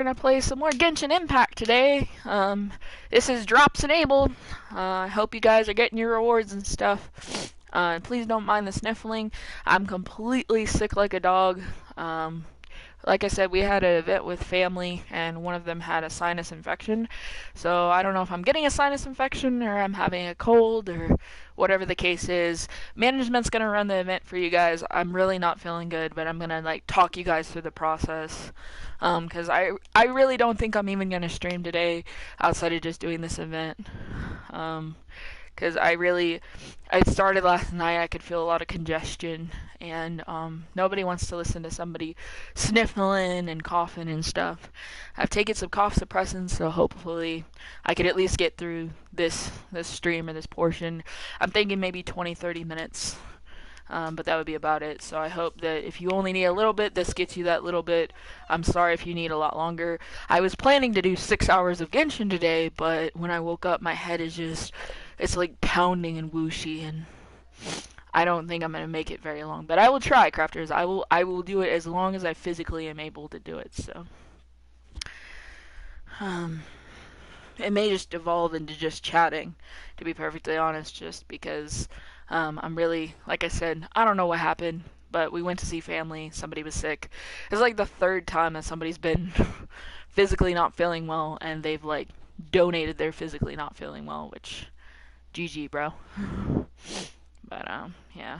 Gonna play some more Genshin Impact today. This is drops enabled. I hope you guys are getting your rewards and stuff. Please don't mind the sniffling. I'm completely sick like a dog. Um, like I said, we had an event with family, and one of them had a sinus infection. So I don't know if I'm getting a sinus infection or I'm having a cold or whatever the case is. Management's gonna run the event for you guys. I'm really not feeling good, but I'm gonna talk you guys through the process. Because I really don't think I'm even gonna stream today outside of just doing this event. Um, because I started last night. I could feel a lot of congestion, and nobody wants to listen to somebody sniffling and coughing and stuff. I've taken some cough suppressants, so hopefully I could at least get through this stream or this portion. I'm thinking maybe 20-30 minutes. But that would be about it. So I hope that if you only need a little bit, this gets you that little bit. I'm sorry if you need a lot longer. I was planning to do 6 hours of Genshin today, but when I woke up, my head is it's like pounding and whooshy, and I don't think I'm gonna make it very long. But I will try, crafters. I will do it as long as I physically am able to do it. So, um, it may just evolve into just chatting, to be perfectly honest, just because I'm really, like I said, I don't know what happened, but we went to see family. Somebody was sick. It's like the third time that somebody's been physically not feeling well, and they've donated their physically not feeling well, which GG, bro. But yeah.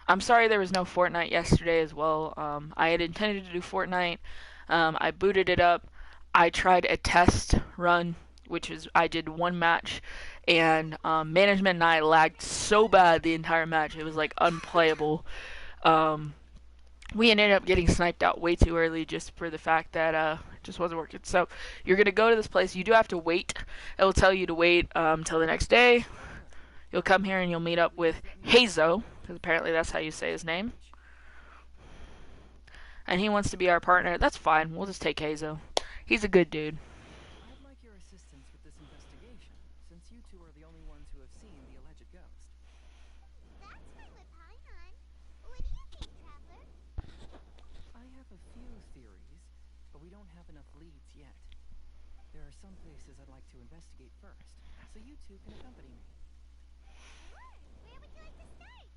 I'm sorry there was no Fortnite yesterday as well. I had intended to do Fortnite. I booted it up. I tried a test run, which is I did one match, and management and I lagged so bad the entire match it was unplayable. Um, we ended up getting sniped out way too early just for the fact that it just wasn't working. So you're gonna go to this place. You do have to wait. It will tell you to wait till the next day. You'll come here and you'll meet up with Hazo, because apparently that's how you say his name. And he wants to be our partner. That's fine. We'll just take Hazo. He's a good dude. I'd like your assistance with this investigation, since you two are the only ones who have seen the alleged ghost. That's fine with Paimon. What do you think, Traveler? I have a few theories, but we don't have enough leads yet. There are some places I'd like to investigate first, so you two can accompany me. Sure. Where would you like to start?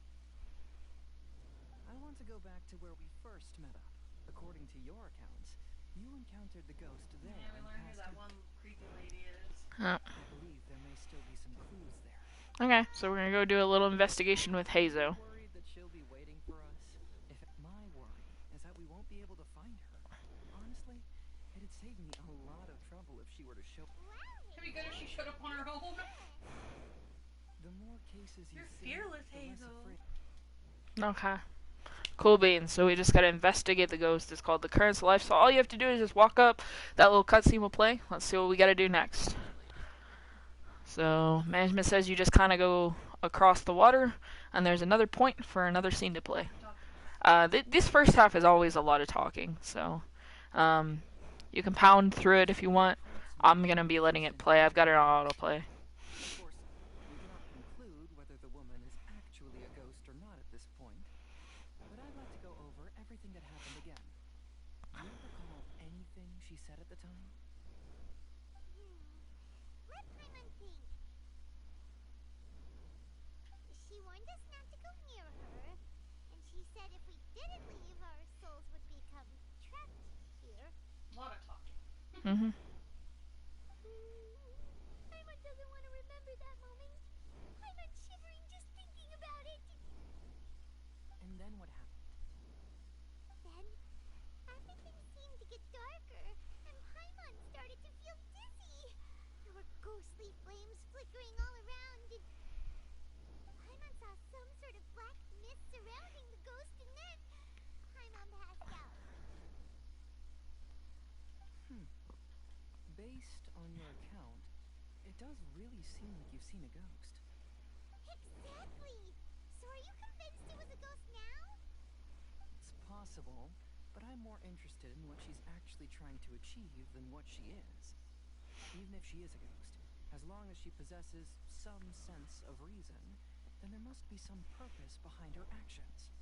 I want to go back to where we first met up. According to your accounts, you encountered the ghost there Yeah, we and learned who passed that it. one creepy lady is. Oh. I believe there may still be some clues there. Okay, so we're gonna go do a little investigation with Are you Hazo. worried that she'll be waiting for us? If my worry is that we won't be able to find her. Honestly, it'd save me a lot of trouble if she were to show. Wow, It'd be good if she showed up on her own. The more cases you You're see, fearless, the less Hazel. afraid. Okay. Cool beans. So we just gotta investigate the ghost. It's called the Currents of Life. So all you have to do is just walk up. That little cutscene will play. Let's see what we gotta do next. So management says you just kind of go across the water, and there's another point for another scene to play. This first half is always a lot of talking, so um, you can pound through it if you want. Hurts I'm me gonna be letting it seeing play. I've her got it like on this. autoplay. Of course, we cannot conclude whether the woman is actually a ghost or not at this point, but I'd like to go over everything that happened again. Do you recall anything she said at the time? let Paimon think. She warned us not to go near her, and she said if we didn't leave, our souls would become trapped here. A lot of talking. Mhm. Paimon doesn't want to remember that moment. Paimon's shivering just thinking about it. And then what happened? Then, everything seemed to get darker, and Paimon started to feel dizzy. There were ghostly flames flickering all around, and Paimon saw some sort of black mist surrounding the ghost, and then Paimon passed out. Based on your account, it does really seem like you've seen a ghost. Exactly! So are you convinced it was a ghost now? It's possible, but I'm more interested in what she's actually trying to achieve than what she is. Even if she is a ghost, as long as she possesses some sense of reason, then there must be some purpose behind her actions.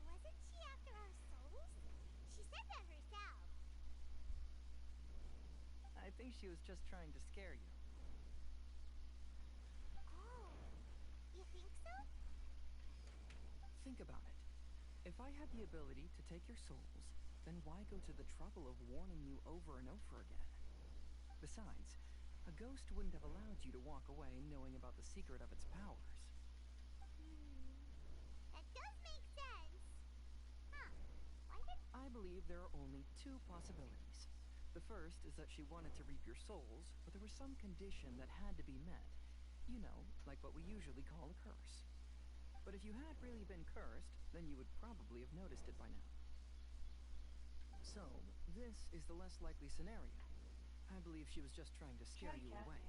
Wasn't she after our souls? She said that herself. think she was just trying to scare you. Oh, you think so? Think about it. If I had the ability to take your souls, then why go to the trouble of warning you over and over again? Besides, a ghost wouldn't have allowed you to walk away knowing about the secret of its powers. That does make sense. Huh. Why did... I believe there are only two possibilities. The first is that she wanted to reap your souls, but there was some condition that had to be met. You know, like what we usually call a curse. But if you had really been cursed, then you would probably have noticed it by now. So, this is the less likely scenario. I believe she was just trying to scare you away.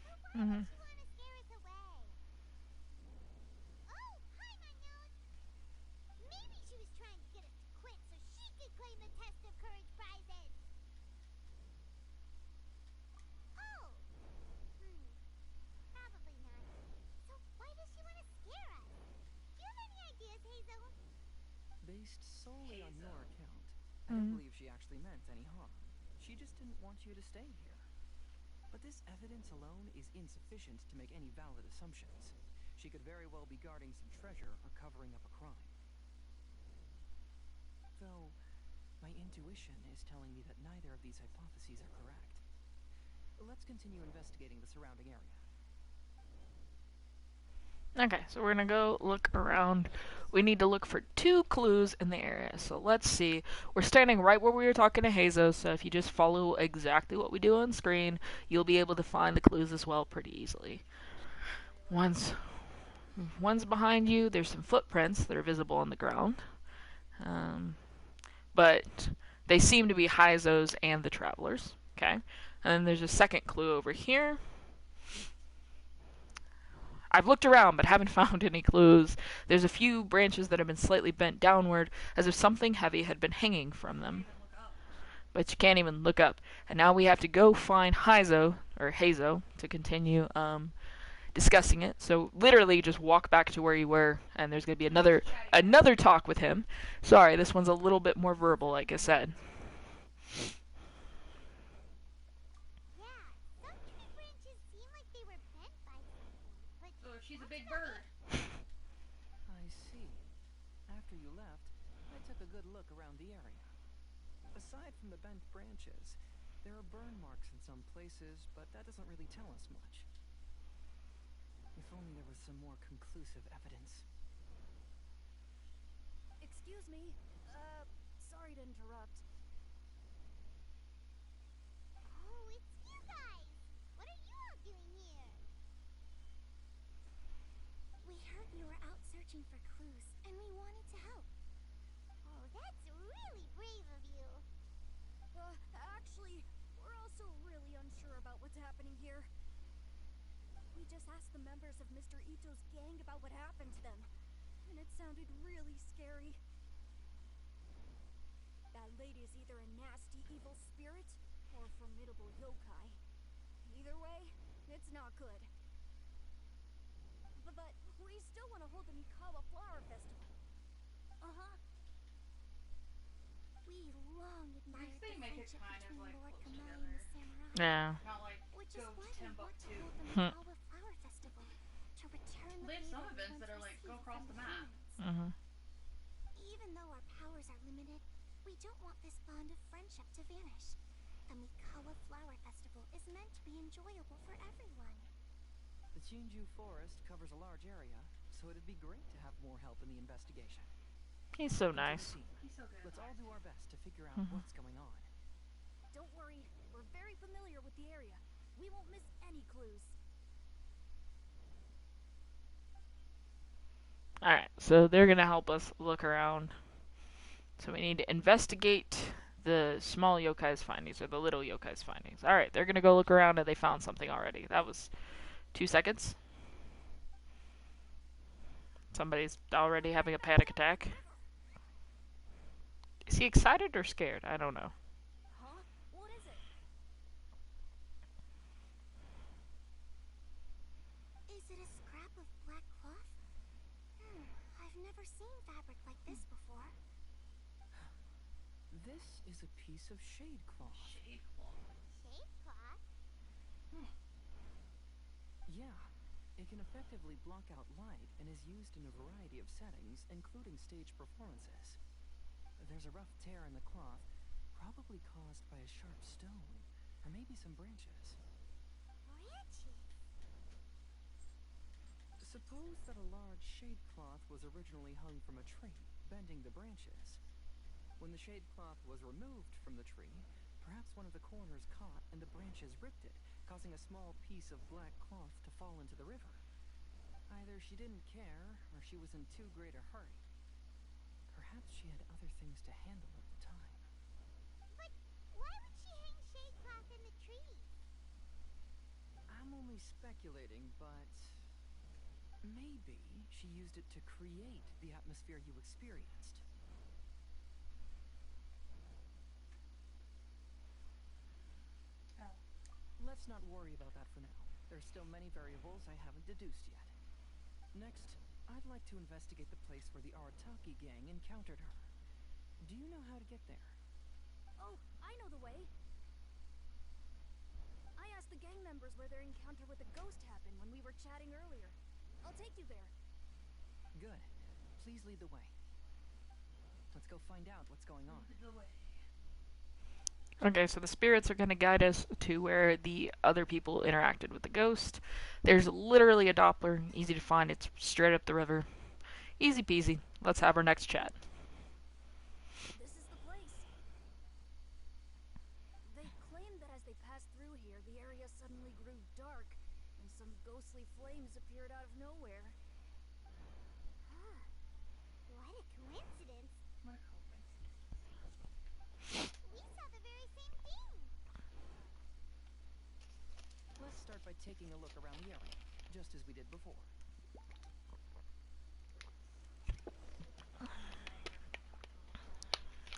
Why would she want to scare us away? Oh, hi, unknown! Maybe she was trying to get us to quit so she could claim the Test of Courage prizes! Oh! Probably not. So why does she want to scare us? Do you have any ideas, Hazel? Based solely on your account, I don't believe she actually meant any harm. She just didn't want you to stay here. But this evidence alone is insufficient to make any valid assumptions. She could very well be guarding some treasure or covering up a crime. Though, my intuition is telling me that neither of these hypotheses are correct. Let's continue investigating the surrounding area. Okay, so we're gonna go look around. We need to look for 2 clues in the area. So let's see. We're standing right where we were talking to Hazo, so if you just follow exactly what we do on screen, you'll be able to find the clues as well pretty easily. One's behind you. There's some footprints that are visible on the ground. But they seem to be Hazo's and the travelers. Okay? And then there's a second clue over here. I've looked around but haven't found any clues. There's a few branches that have been slightly bent downward as if something heavy had been hanging from them. But you can't even look up. And now we have to go find Hazo to continue discussing it. So literally just walk back to where you were and there's going to be another talk with him. Sorry, this one's a little bit more verbal, like I said. Yeah, some tree branches seem like they were bent by something, but... So she's a big bird. I see. After you left, I took a good look around the area. Aside from the bent branches, there are burn marks in some places, but that doesn't really tell us much. If only there was some more conclusive evidence. Excuse me. Sorry to interrupt. Oh, it's you guys! What are you all doing here? We heard you were out searching for clues, and we wanted to help. Oh, that's really brave of you. Actually, we're also really unsure about what's happening here. We just asked the members of Mr. Ito's gang about what happened to them, and it sounded really scary. That lady is either a nasty evil spirit or a formidable yokai. Either way, it's not good. But we still want to hold the Mikawa Flower Festival. Uh-huh. We long admired They the make it friendship kind of, between like, Lord close Kamai together. and the samurai. Yeah. Not like Which go is why to we want to Timbuktu. hold the Mikawa Flower Festival to return the They have some favor we events that once are like go received across from the map. humans. Even though our powers are limited, we don't want this bond of friendship to vanish. The Mikawa Flower Festival is meant to be enjoyable for everyone. The Chinju Forest covers a large area, so it'd be great to have more help in the investigation. He's so Come to the nice. team. He's so good. Let's all do our best to figure out what's going on. Don't worry, we're very familiar with the area. We won't miss any clues. Alright, so they're going to help us look around. So we need to investigate the small yokai's findings, or the little yokai's findings. Alright, they're going to go look around and they found something already. That was 2 seconds. Somebody's already having a panic attack. Is he excited or scared? I don't know. Huh? What is it? Is it a scrap of black cloth? I've never seen fabric like this before. This is a piece of shade cloth. Shade cloth. shade cloth. Yeah, it can effectively block out light and is used in a variety of settings, including stage performances. There's a rough tear in the cloth, probably caused by a sharp stone, or maybe some branches. Branches. Suppose that a large shade cloth was originally hung from a tree, bending the branches. When the shade cloth was removed from the tree, perhaps one of the corners caught and the branches ripped it, causing a small piece of black cloth to fall into the river. Either she didn't care, or she was in too great a hurry. Perhaps she had other things to handle at the time. But why would she hang shade cloth in the tree? I'm only speculating, but maybe she used it to create the atmosphere you experienced. Oh. Let's not worry about that for now. There's still many variables I haven't deduced yet. Next, I'd like to investigate the place where the Arataki gang encountered her. Do you know how to get there? Oh, I know the way. I asked the gang members where their encounter with the ghost happened when we were chatting earlier. I'll take you there. Good. Please lead the way. Let's go find out what's going on. The way. Okay, so the spirits are going to guide us to where the other people interacted with the ghost. There's literally a Doppler, easy to find. It's straight up the river. Easy peasy. Let's have our next chat. This is the place. They claimed that as they passed through here, the area suddenly grew dark, and some ghostly flames appeared out of nowhere. Huh. What a coincidence. What a coincidence. We saw the very same thing. Let's start by taking a look around the area, just as we did before.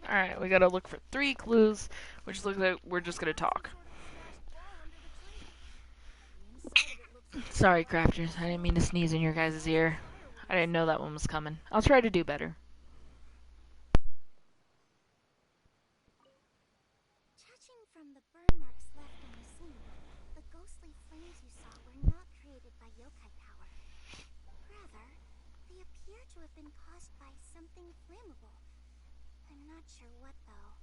Alright, we gotta look for 3 clues, which looks like we're just gonna talk. Some sort of smashed ball under the tree. The inside of it looks like Sorry, crafters. I didn't mean to sneeze in your guys' ear. I didn't know that one was coming. I'll try to do better. Judging from the burn marks left on the scene, the ghostly flames you saw were not created by yokai power. Rather, they appear to have been caused by something flammable. I'm not sure what, though.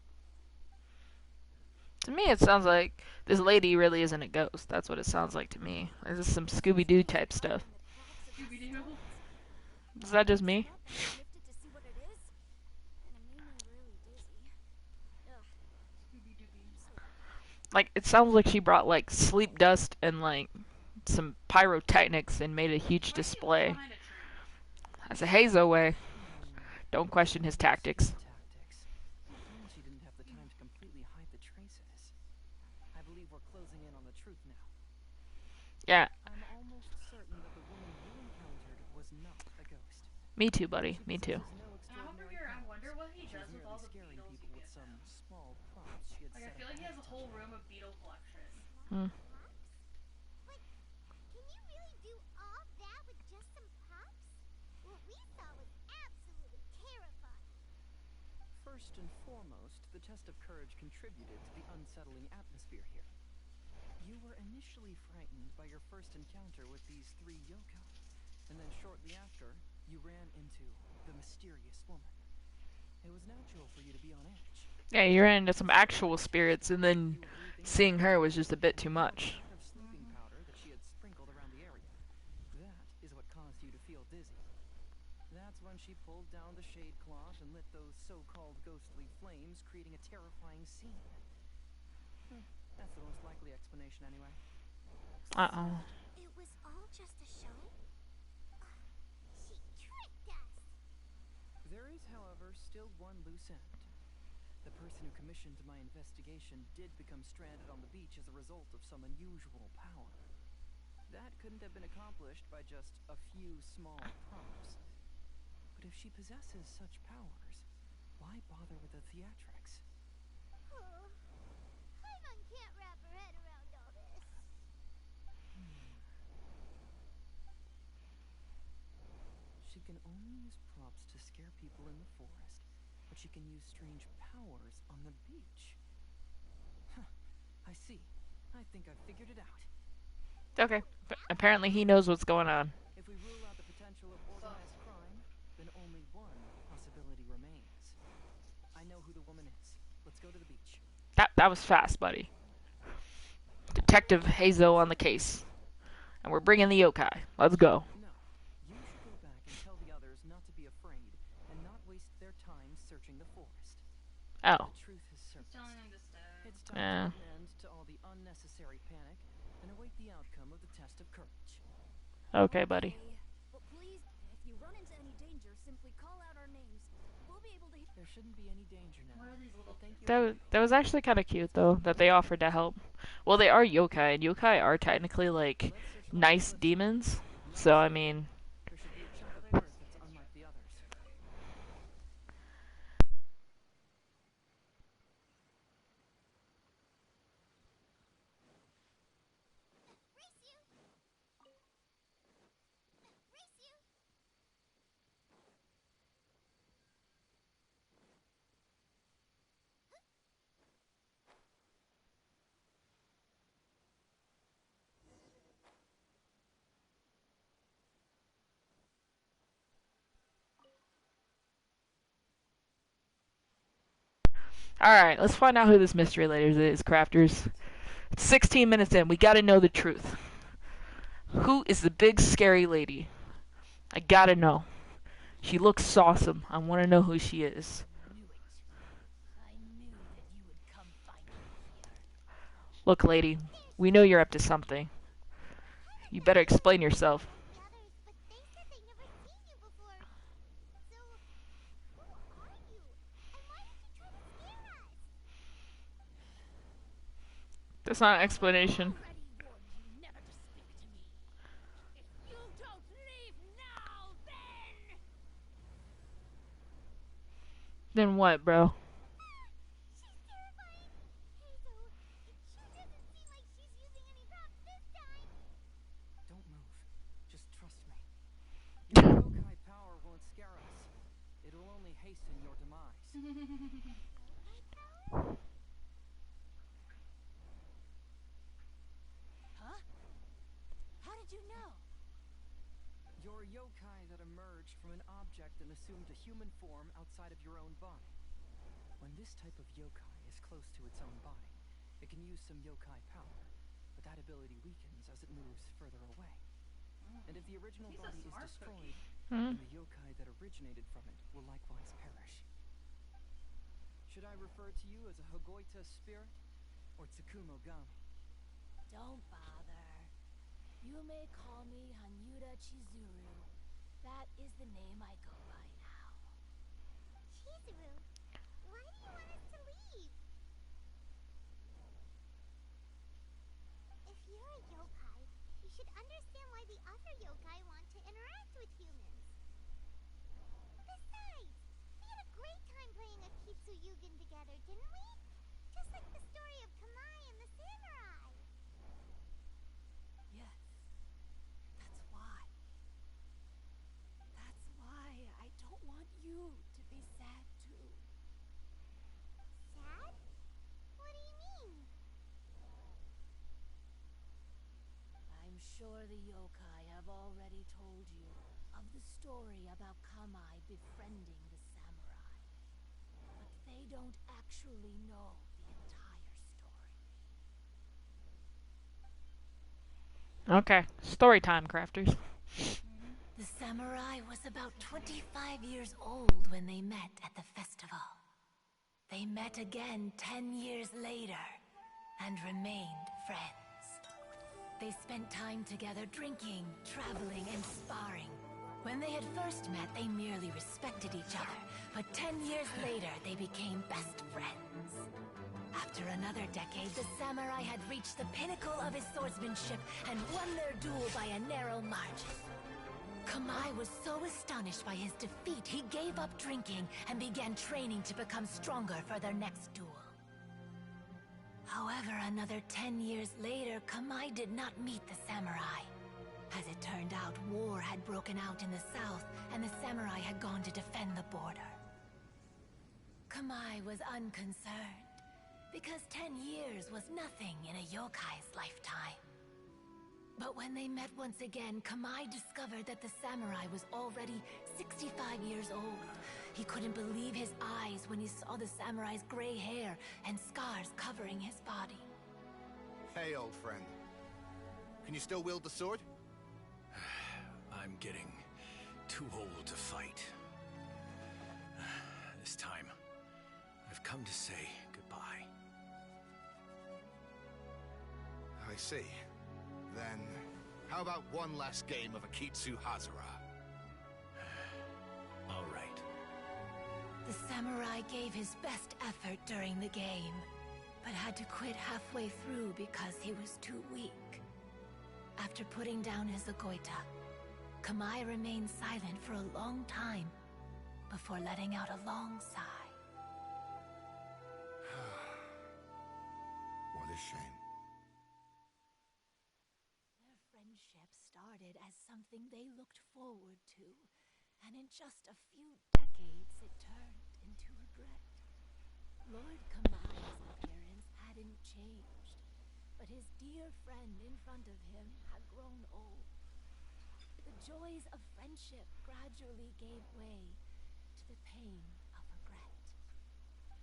To me, it sounds like this lady really isn't a ghost. That's what it sounds like to me. This is some Scooby-Doo type stuff. Scooby-Doo. Is that just me? sniffed it to see what it is, and it made me really dizzy. Ugh, Scooby-Dooby. Like, it sounds like she brought, like, sleep dust and, like, some pyrotechnics and made a huge display. Behind a tree. That's a Hazo way. Don't question his tactics. Tactics. And she didn't have the time to completely hide the traces. I believe we're closing in on the truth now. Yeah, I'm almost certain that the woman you encountered was not a ghost. me too, buddy. Me too. Possesses no And over extraordinary here, I powers. wonder what he She was does with merely all the scaring beetles people you with get some now. small props she had Like, I set feel up like he ahead has a of whole time. room of beetle collection. Hmm. Props? Like, can you really do all that with just some props? What we saw was absolutely terrifying. First and foremost, the test of courage contributed to the unsettling atmosphere here. You were initially frightened by your first encounter with these 3 yokai, and then shortly after, you ran into the mysterious woman. It was natural for you to be on edge. Yeah, you ran into some actual spirits, and then You were breathing seeing her was heavily just a bit and too inhaled much. a lot of sleeping powder that she had sprinkled around the area. That is what caused you to feel dizzy. That's when she pulled down the shade cloth and lit those so-called ghostly flames, creating a terrifying scene. That's the most likely explanation anyway. Uh-oh. It was all just a show? She tricked us! There is, however, still one loose end. The person who commissioned my investigation did become stranded on the beach as a result of some unusual power. That couldn't have been accomplished by just a few small props. But if she possesses such powers, why bother with the theatrics? Oh, Paimon can't wrap her head around all this. She can only use props to scare people in the forest, but she can use strange powers on the beach. Huh, I see. I think I've figured it out. Okay. Apparently he knows what's going on. If we rule out the potential of organized crime, then only one possibility remains. I know who the woman is. Let's go to the beach. That was fast, buddy. Detective Hazo on the case. And we're bringing the yokai. Let's go. No. You should go back and tell the others not to be afraid and not waste their time searching the forest. Oh. The truth has He's surfaced. telling him to stay. It's time Yeah. to put an end to all the unnecessary panic and await the outcome of the test of courage. Okay, buddy. Okay, but please, if you run into any danger, simply call out our names. We'll be able to. There shouldn't be any danger now. What are these little Thank you. That was actually kind of cute, though, that they offered to help. Well, they are yokai, and yokai are technically, like, Let's search the nice whole demons. list. So, I mean, There should be a chunk of earth that's unlike the others. Race you! Race you! alright, let's find out who this mystery lady is, crafters. It's 16 minutes in. We gotta know the truth. Who is the big scary lady? I gotta know. She looks awesome. I wanna know who she is. Knew it. I knew that you would come find me here. Look, lady, we know you're up to something. You better explain yourself. The others, but they said they never seen you before. So, who are you? And why did you try to scare us? That's not an explanation. Already warned you never to speak to me. If you don't leave now, then... Then what, bro? She's terrifying. Hazel, she doesn't seem like she's using any props this time. Don't move. Just trust me. Your yokai power won't scare us. It'll only hasten your demise. Huh? How did you know? You're a yokai that emerged from an object and assumed a human form outside of your own body. When this type of yokai is close to its own body, it can use some yokai power, but that ability weakens as it moves further away. And if the original He's a body is smart destroyed, Hmm? then the yokai that originated from it will likewise perish. Should I refer to you as a Hagoita spirit or Tsukumo Gami? Don't bother. You may call me Hanyuda Chizuru. That is the name I go by now. Chizuru, why do you want us to leave? If you're a yokai, you should understand why the other yokai want to interact with humans. Besides, we had a great time playing a Kitsuyugen together, didn't we? Just like the story of Kamai and the samurai. Yes. That's why. That's why I don't want you to be sad too. Sad? What do you mean? I'm sure the yokai have already told you of the story about Kamai befriending the samurai. But they don't actually know the entire story. Okay, story time, crafters. The samurai was about 25 years old when they met at the festival. They met again 10 years later and remained friends. They spent time together drinking, traveling, and sparring. When they had first met, they merely respected each other, but 10 years later, they became best friends. After another decade, the samurai had reached the pinnacle of his swordsmanship and won their duel by a narrow margin. Kamai was so astonished by his defeat, he gave up drinking and began training to become stronger for their next duel. However, another 10 years later, Kamai did not meet the samurai. As it turned out, war had broken out in the south, and the samurai had gone to defend the border. Kamai was unconcerned. Because 10 years was nothing in a yokai's lifetime. But when they met once again, Kamai discovered that the samurai was already 65 years old. He couldn't believe his eyes when he saw the samurai's gray hair and scars covering his body. Hey, old friend. Can you still wield the sword? I'm getting too old to fight. This time, I've come to say goodbye. I see. Then, how about one last game of Akitsu Hazara? All right. The samurai gave his best effort during the game, but had to quit halfway through because he was too weak. After putting down his agoita, Kamai remained silent for a long time before letting out a long sigh. What a shame. Their friendship started as something they looked forward to, and in just a few decades it turned into regret. Lord Kamai's appearance hadn't changed, but his dear friend in front of him had grown old. The joys of friendship gradually gave way to the pain of regret.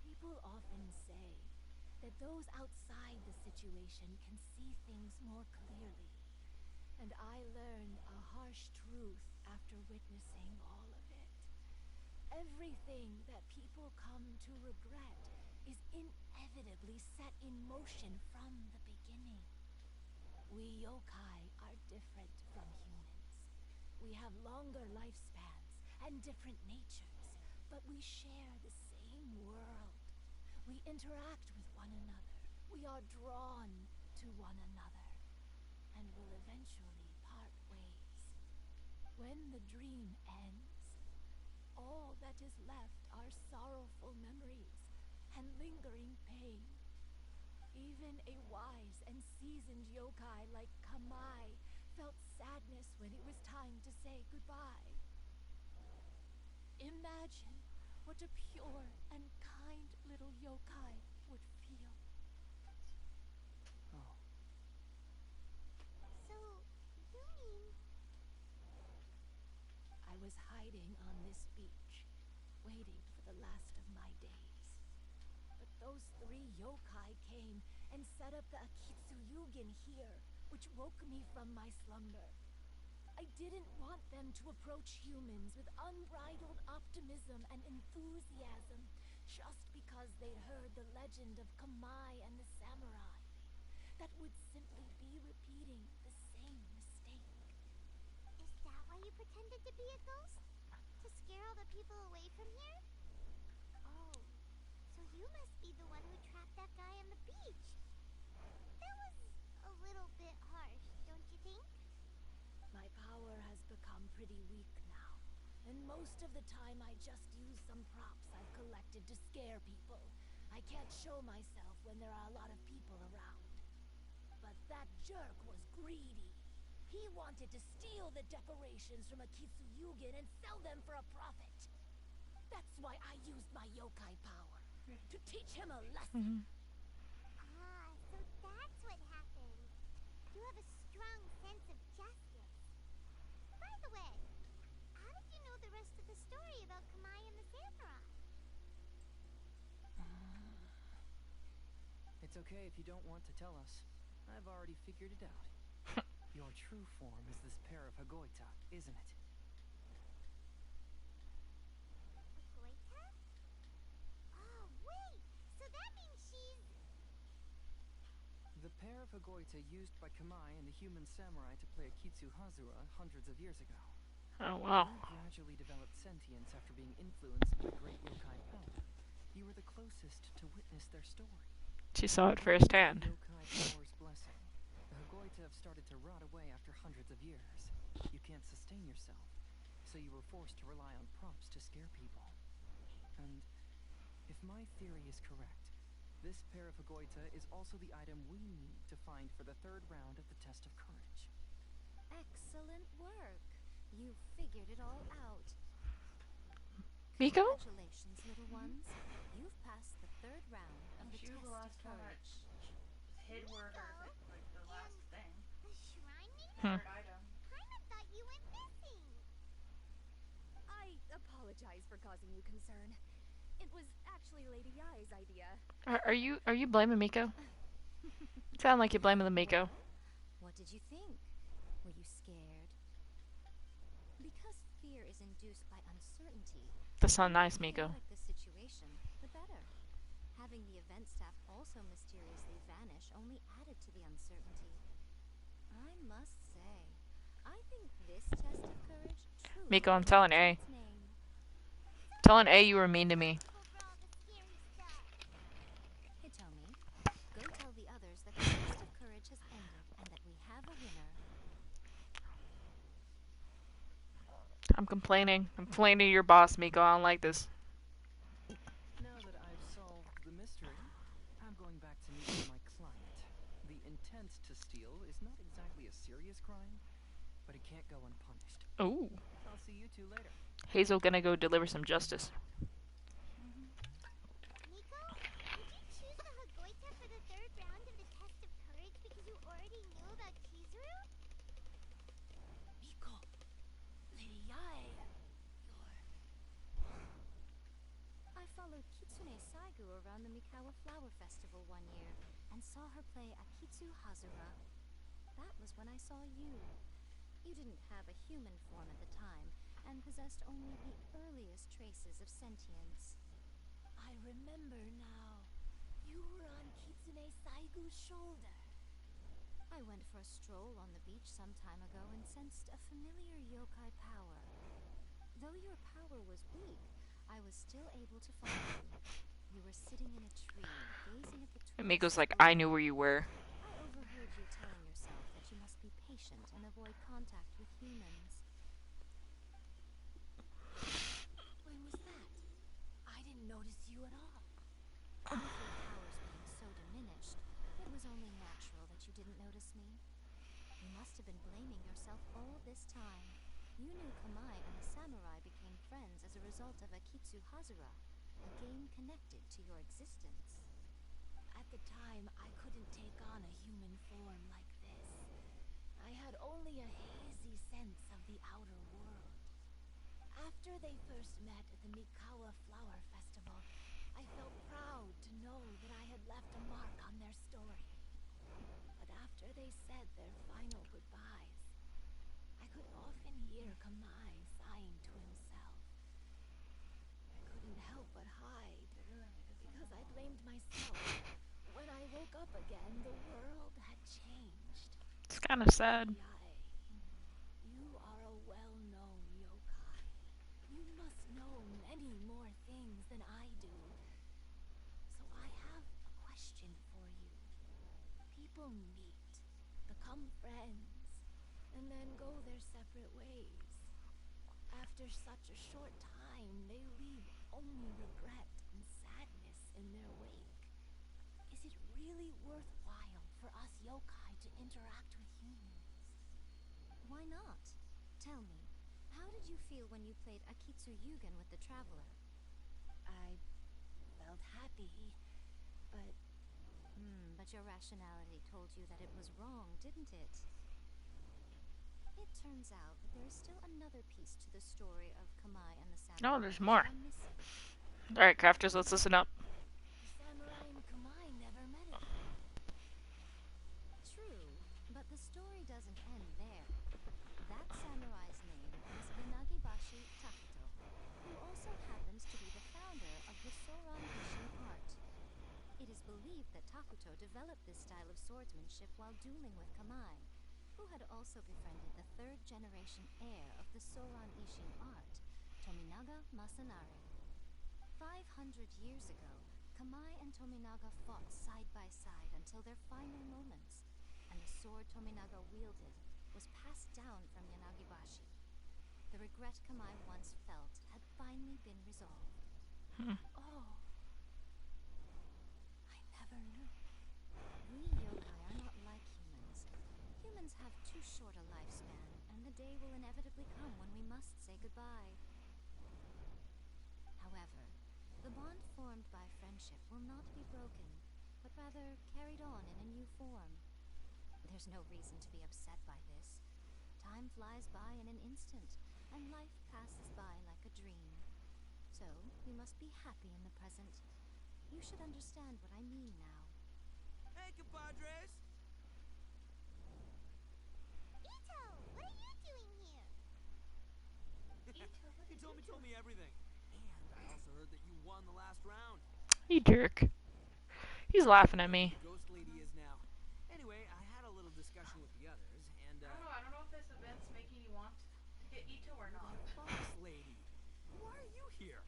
People often say that those outside the situation can see things more clearly, and I learned a harsh truth after witnessing all of it. Everything that people come to regret is inevitably set in motion from the beginning. We yokai are different from humans. We have longer lifespans and different natures, but we share the same world. We interact with one another. We are drawn to one another, and will eventually part ways. When the dream ends, all that is left are sorrowful memories and lingering pain. Even a wise and seasoned yokai like Kamai felt sadness when it was time to say goodbye. Imagine what a pure and kind little yokai would feel. Oh, So, you mean... I was hiding on this beach, waiting for the last of my days. But those 3 yokai came and set up the Akitsu Yugen here, which woke me from my slumber. I didn't want them to approach humans with unbridled optimism and enthusiasm, just because they'd heard the legend of Kamai and the samurai. That would simply be repeating the same mistake. Is that why you pretended to be a ghost? To scare all the people away from here? Oh, so you must be the one who trapped that guy on the beach. That was a little bit harsh, don't you think? My power has become pretty weak now, and most of the time I just use some props I've collected to scare people. I can't show myself when there are a lot of people around. But that jerk was greedy. He wanted to steal the decorations from Akitsu Yugen and sell them for a profit. That's why I used my yokai power, to teach him a lesson. Ah, so that's what happened. You have a strong sense of justice. By the way, how did you know the rest of the story about Kamai and the samurai? it's okay if you don't want to tell us. I've already figured it out. Your true form is this pair of Hagoita, isn't it? Goita? Oh, wait! So that means she's... The pair of Hagoita used by Kamai and the human samurai to play Akitsu Hazura hundreds of years ago. Oh, wow. You gradually developed sentience after being influenced by great yokai power. You were the closest to witness their story. She saw it The firsthand. yokai power's blessing. The Hagoita have started to rot away after hundreds of years. You can't sustain yourself, so you were forced to rely on props to scare people. And if my theory is correct, this pair of Hagoita is also the item we need to find for the 3rd round of the test of courage. Excellent work. You figured it all out. Miko? Congratulations, little ones. You've passed the third round of And the she was test the of last one that courage. hid where her Miko? like the last And thing, a shrine, the maybe? Hmm. third item. Paimon thought you went missing. I apologize for causing you concern. It was actually Lady Yai's idea. Are you blaming Miko? Sound like you're blaming the Miko. Well, what did you think? Were you scared? Because fear is induced by uncertainty, That sound the more nice, Miko. chaotic the situation, the better. Having the event staff also mysteriously vanish only added to the uncertainty. I must say, I think this test of courage truly Miko, I'm lived up telling to A. its name. Telling A you were mean to me. Responsible for all the scary stuff. Hitomi, go tell the others that the test of courage has ended and that we have a winner. I'm complaining. I'm complaining to your boss, Miko. I don't like this. Now that I've solved the mystery, I'm going back to meet with my client. The intent to steal is not exactly a serious crime, but it can't go unpunished. Ooh. I'll see you two later. Hazel gonna go deliver some justice. Miko, did you choose the Hagoita for the third round of the test of courage because you already knew about Chizuru? Miko, Lady Yai, I followed Kitsune Saigu around the Mikawa Flower Festival one year and saw her play Akitsu Hazura. That was when I saw you. You didn't have a human form at the time and possessed only the earliest traces of sentience. I remember now. You were on Kitsune Saigu's shoulder. I went for a stroll on the beach some time ago and sensed a familiar yokai power. Though your power was weak, I was still able to follow you. You were sitting in a tree, gazing at the And twigs Miko's like, I below. knew where you were. I overheard you telling yourself that you must be patient and avoid contact with humans. When was that? I didn't notice you at all. With your powers being so diminished, it was only natural that you didn't notice me. You must have been blaming yourself all this time. You knew Kamai and the samurai became friends as a result of Akitsu Hazura, a game connected to your existence. At the time, I couldn't take on a human form like this. I had only a hazy sense of the outer world. After they first met at the Mikawa Flower Festival, I felt proud to know that I had left a mark on their story. But after they said their final goodbyes, I could often hear Kamai sighing to himself. I couldn't help but hide, because I blamed myself. When I woke up again, the world had changed. It's kind of sad. Yai, you are a well-known yokai. You must know many more things than I do. So I have a question for you. People meet, become friends, and then go their separate ways. After such a short time, they leave only regret and sadness in their wake. Is it really worthwhile for us yokai to interact with humans? Why not? Tell me, how did you feel when you played Akitsu Yugen with the Traveler? I felt happy, but But your rationality told you that it was wrong, didn't it? It turns out that there is still another piece to the story of Kamai and the samurai Oh, there's that more. you are missing. Alright, crafters, let's listen up. the samurai and Kamai never met again. True, but the story doesn't end there. That samurai's name was Yanagibashi Takuto, who also happens to be the founder of the Soran Ishin art. It is believed that Takuto developed this style of swordsmanship while dueling with Kamai, who had also befriended the third-generation heir of the Soran Ishin art, Tominaga Masanari. 500 years ago, Kamai and Tominaga fought side by side until their final moments, and the sword Tominaga wielded was passed down from Yanagibashi. The regret Kamai once felt had finally been resolved. Oh, I never knew. We yokai are not like humans. Humans have too short a lifespan, and the day will inevitably come when we must say goodbye. However, The bond formed by friendship will not be broken, but rather carried on in a new form. There's no reason to be upset by this. Time flies by in an instant, and life passes by like a dream. So, you must be happy in the present. You should understand what I mean now. Hey, compadres! Ito, what are you doing here? He told me everything. And I also heard that you won the last round. You jerk. He's laughing I at know who me. the ghost lady is now. Anyway, I had a little discussion with the others, and I don't know if this event's making you want to get Ito or not. Fox lady, why are you here?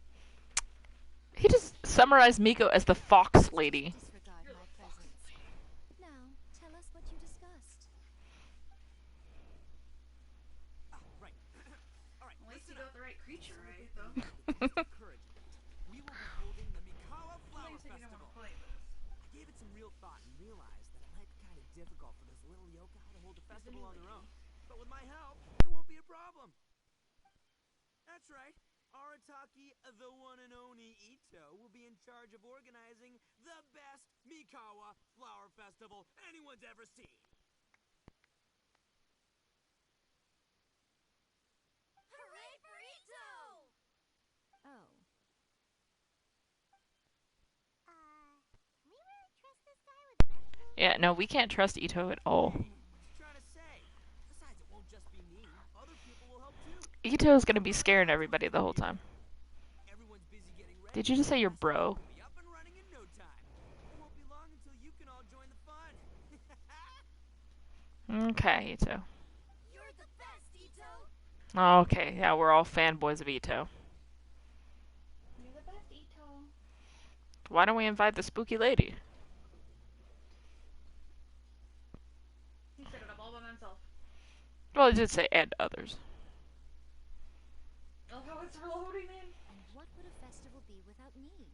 He just summarized Miko as the fox lady. Disregard You're my the fox. presence. Now, tell us what you discussed. Right. All right, At least listen you up. got the right creature, Some of right? the Though. things that the Beast of Courage meant. We will be holding the Mikawa I Flower you said you didn't Festival. want to play this. I gave it some real thought and realized that it might be kind of difficult for those little yokai to hold a There's a festival new on their lady. own. But with my help, it won't be a problem. That's right. Arataki, the one and only Ito, will be in charge of organizing the best Mikawa Flower Festival anyone's ever seen. Hooray for Ito! Oh. Can we really trust this guy with festivals? Yeah, no, we can't trust Ito at all. Hey, what's he trying to say? Besides, it won't just be me. Other people will help too. Ito's gonna be scaring everybody the whole time. Everyone's busy getting ready. Did you just say your bro? We'll be up and running in no time. It won't be long until you can all join the fun. Okay, Ito. You're the best, Ito! Okay, yeah, we're all fanboys of Ito. You're the best, Ito. Why don't we invite the spooky lady? He set it up all by himself. Well, it did say and others. Oh, how it's reloading in. And what would a festival be without me?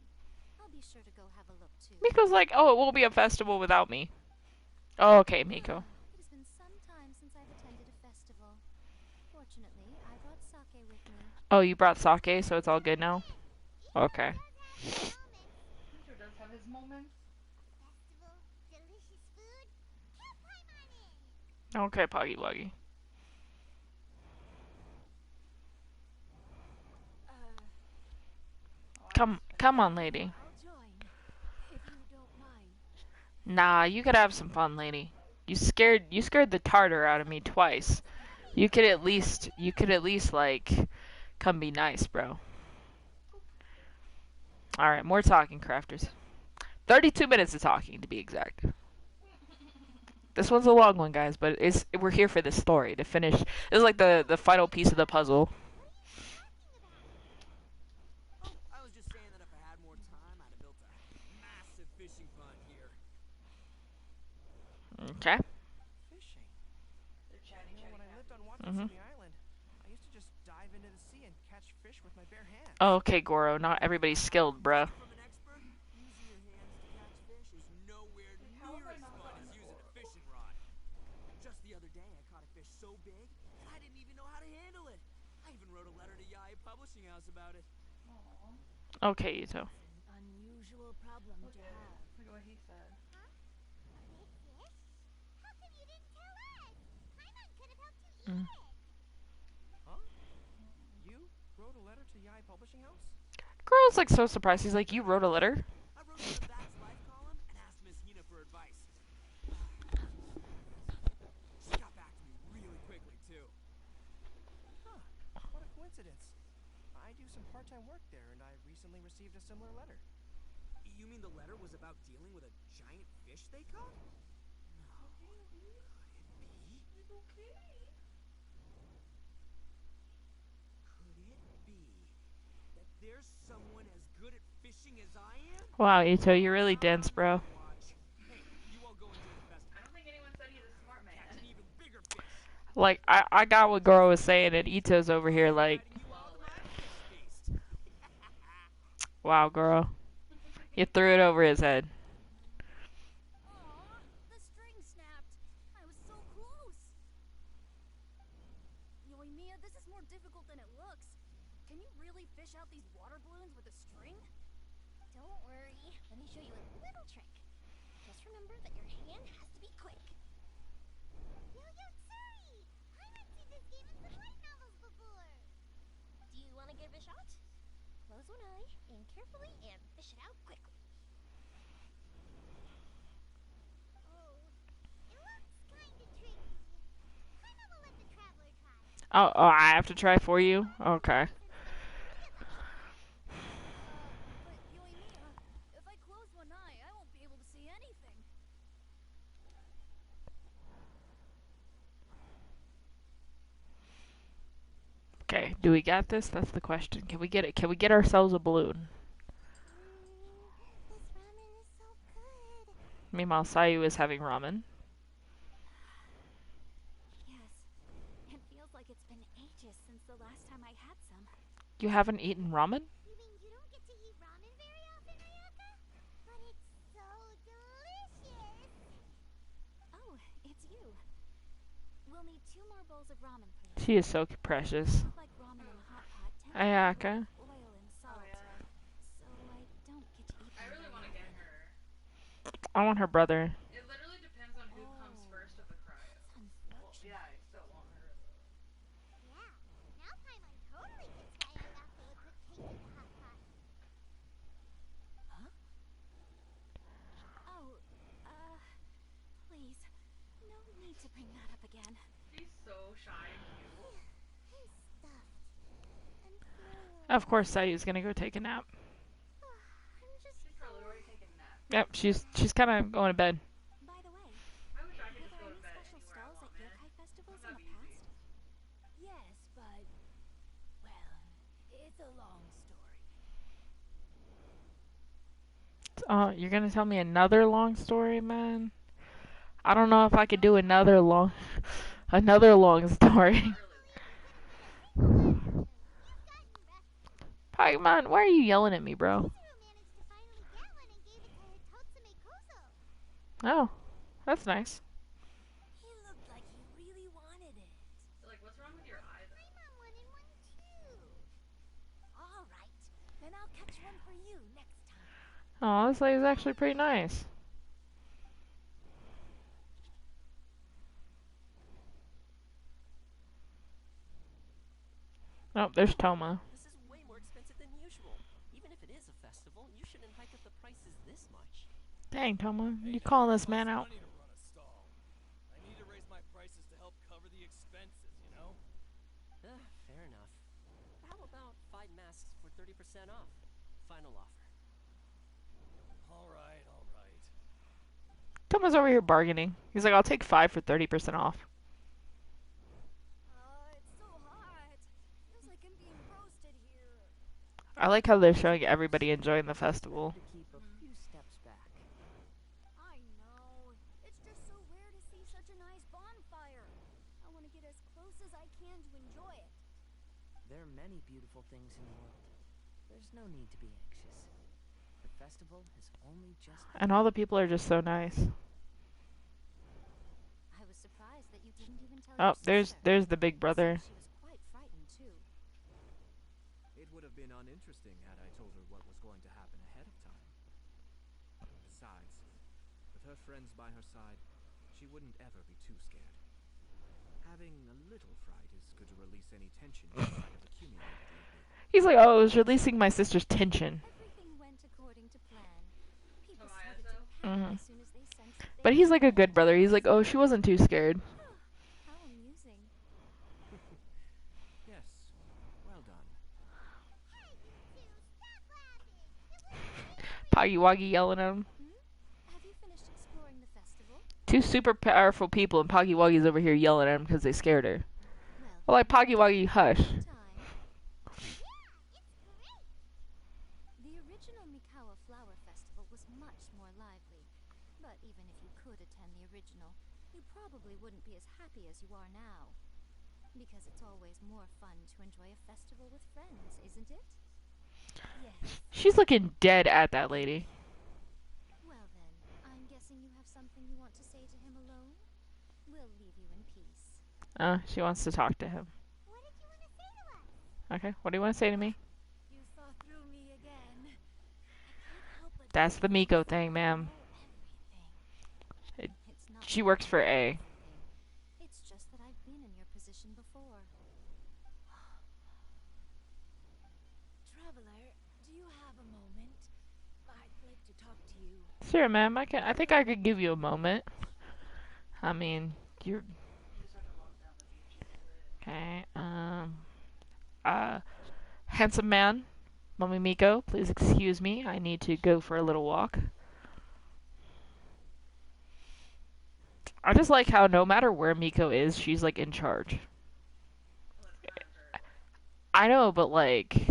I'll be sure to go have a look too. Miko's like, oh, it won't be a festival without me. Oh, okay, Miko. It has been some time since I've attended a festival. Fortunately, I brought sake with me. Oh, you brought sake, so it's all good now? Ito Okay. does have his moments. Ito does have his moments. Festival, delicious food, camp Paimon. Okay, Puggy Wuggy. Come on, lady. I'll join, if you don't mind. Nah, you could have some fun, lady. You scared the tartar out of me twice. You could at least like come be nice, bro. All right, more talking, crafters. 32 minutes of talking to be exact. This one's a long one, guys, but we're here for this story to finish. This is like the final piece of the puzzle. Oh, I was just saying that if I had more time, I'd have built a massive fishing pond here. Okay. Fishing. They're chatty, You know, when I lived on Mhm. Watatsumi Island, I used to just dive into the sea and catch fish with my bare hands. Oh, okay, Goro. Not everybody's skilled, bruh. From an expert, using your hands to catch fish is nowhere how near have I as not fun gotten as using a Goro? fishing rod. Just the other day, I caught a fish so big that I didn't even know how to handle it. I even wrote a letter to Yai Publishing House about it. Aww. Okay, Ito. An unusual problem Look to at it. have. Look at what he said. Big fish? How come you didn't tell us? Paimon could have helped you eat Mm. it. Huh? You wrote a letter to Yai Publishing House? Goro's like so surprised. He's like, you wrote a letter? I wrote to the That's Life column and asked Miss Hina for advice. She got back to me really quickly, too. Huh. What a coincidence. I do some part-time work there, and I recently received a similar letter. You mean the letter was about dealing with a giant fish they caught? No. Could it be? It's okay. Could it be that there's someone as good at fishing as I am? Wow, Ito, you're really dense, bro. Watch. Hey, you all go enjoy the festival. I don't think anyone said he's a smart man. Catch an even bigger fish. Like, I got what Goro was saying, and Ito's over here like, Inviting you all to my fish feast. wow, Goro. You threw it over his head. Aw, the string snapped. I was so close. Yoimiya, this is more difficult than it looks. Can you really fish out these water balloons with a string? Don't worry. Let me show you a little trick. Just remember that your hand has to be quick. Yo, Tsuri! I've seen this game in some light novels before. Do you want to give it a shot? Close one eye, aim carefully, and fish it out quickly. Oh, it looks kind of tricky. Paimon will let the traveler try. Oh, I have to try for you? Okay. But Yoimiya, if I close one eye, I won't be able to see anything. Okay, do we got this? That's the question. Can we get it? Can we get ourselves a balloon? This ramen is so good. Meanwhile, Sayu is having ramen. Yes. It feels like it's been ages since the last time I had some. You haven't eaten ramen? You mean you don't get to eat ramen very often, Ryaka? But it's so delicious. Oh, it's you. We'll need 2 more bowls of ramen, please. She is so precious. Look like ramen in a hot pot tends to Ayaka. have oil and salt. Oh yeah. So I don't get to eat I them really very want to get often. her. I want her brother. It literally depends on who comes first of the cryo. Well, yeah, I still want her though. Yeah, now Paimon totally gets Ryaka for a quick taste of the hot pot. Huh? Oh, please. No need to bring that up again. She's so shy and cute. I'm stuffed. And full. Of course, Sayu's gonna go take a nap. I'm just She's probably already taken a nap. Yep, she's kind of going to bed. By the way, I wish I could were just there go to any bed special anywhere I stalls want, at man. yokai festivals in That'd the be easy. past? Yes, but. Well, it's a long story. You're gonna tell me another long story, man? I don't know if I could do another long story. Not really. Paimon, why are you yelling at me, bro? Chizuru managed to finally get one and gave it to Hitotsume Kozo. Oh, that's nice. He looked like he really wanted it. Like, what's wrong with your eye though? Paimon wanted one too. All right, then I'll catch one for you next time. Oh, this lady's actually pretty nice. Oh, there's Toma. This is way more expensive than usual. Even if it is a festival, you shouldn't hike up the prices this much. Dang, Toma, you calling this man out? I need to run a stall. I need to raise my prices to help cover the expenses, you know? Fair enough. How about 5 masks for 30% off? Final offer. All right, all right. Toma's over here bargaining. He's like, I'll take 5 for 30% off. It's so hot. Feels like I'm being roasted here. I like how they're showing everybody enjoying the festival. To keep a few steps back. I know. It's just so rare to see such a nice bonfire. I want to get as close as I can to enjoy it. There are many beautiful things in the world. There's no need to be anxious. The festival has only just And all the people are just so nice. I was surprised that you didn't even tell Oh, your sister. there's the big brother. She was quite frightened too. It would have been uninteresting had I told her what was going to happen ahead of time. Besides, with her friends by her side, she wouldn't ever be too scared. Having a little fright is good to release any tension you might have accumulated lately. He's like, oh, I was releasing my sister's tension. Everything went according to plan. People Tobias, started to though? panic Mhm. as soon as they sensed that they But he's like a good brother. He's like, oh, she wasn't too scared. How amusing. Yes, well done. Hey, you two, stop laughing. It was Poggy Woggy yelling at him. Have you finished exploring the festival? Two super powerful people, and Poggy Woggy's over here yelling at him because they scared her. Well, Well, like, Poggy Woggy, hush. time. it's great. The original Mikawa Flower Festival was much more lively. But even if you could attend the original, you probably wouldn't be as happy as you are now. Because it's always more fun to enjoy a festival with friends, isn't it? Yes. She's looking dead at that lady. Well then, I'm guessing you have something you want to say to him alone? We'll leave you in peace. She wants to talk to him. What did you want to say to us? Okay, what do you want to say to me? You saw through me again. I can't That's the Miko thing, I ma'am. know everything. It, It's not she that I works for know A. everything. It's just that I've been in your position before. Traveler, do you have a moment? I'd like to talk to you. Sure, ma'am. I think I could give you a moment. I mean, you're You just have to walk down the beach a little bit. okay. Uh, handsome man, Mommy Miko, please excuse me. I need to go for a little walk. I just like how no matter where Miko is, she's like in charge. Well, it's kind of her, though. I know, but like,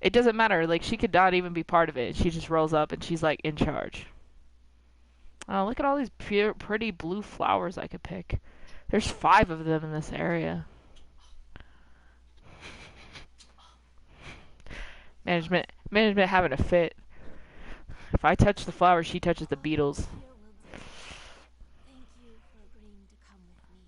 it doesn't matter. Like, she could not even be part of it. She just rolls up and she's like in charge. Oh, look at all these pure, pretty blue flowers I could pick. There's 5 of them in this area. Management having a fit. If I touch the flowers, she touches the beetles. Here will do. Thank you for agreeing to come with me.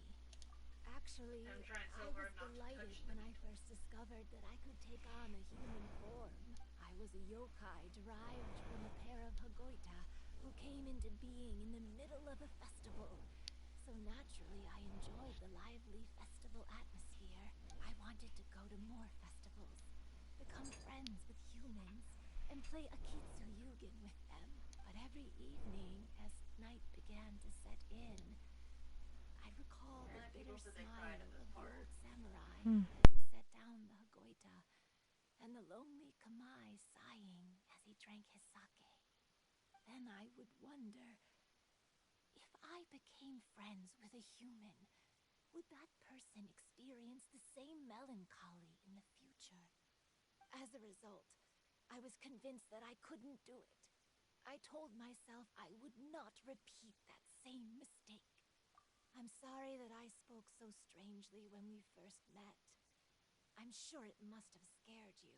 Actually, I'm trying so I was hard not to delighted touch when them. I first discovered that I could take on a human form. I was a yokai derived from a pair of Hagoita who came into being in the middle of a festival. So naturally, I enjoyed the lively festival atmosphere. I wanted to go to more festivals, become friends with humans, and play Akitsu Yugen with them. But every evening, as night began to set in, I recall the bitter People said they smile cried at of this the part. old samurai Hmm. as he set down the Hagoita, and the lonely Kamai sighing as he drank his sake. Then I would wonder, if I became friends with a human, would that person experience the same melancholy in the future? As a result, I was convinced that I couldn't do it. I told myself I would not repeat that same mistake. I'm sorry that I spoke so strangely when we first met. I'm sure it must have scared you.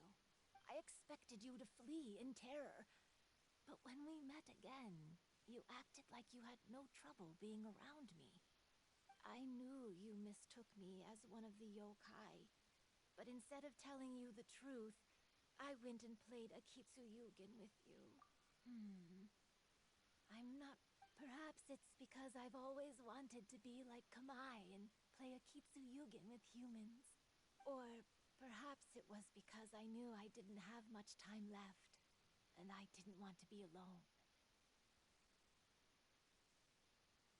I expected you to flee in terror. But when we met again, you acted like you had no trouble being around me. I knew you mistook me as one of the yokai, but instead of telling you the truth, I went and played Akitsu Yugen with you. I'm not... Perhaps it's because I've always wanted to be like Kamai and play Akitsu Yugen with humans. Or perhaps it was because I knew I didn't have much time left, and I didn't want to be alone.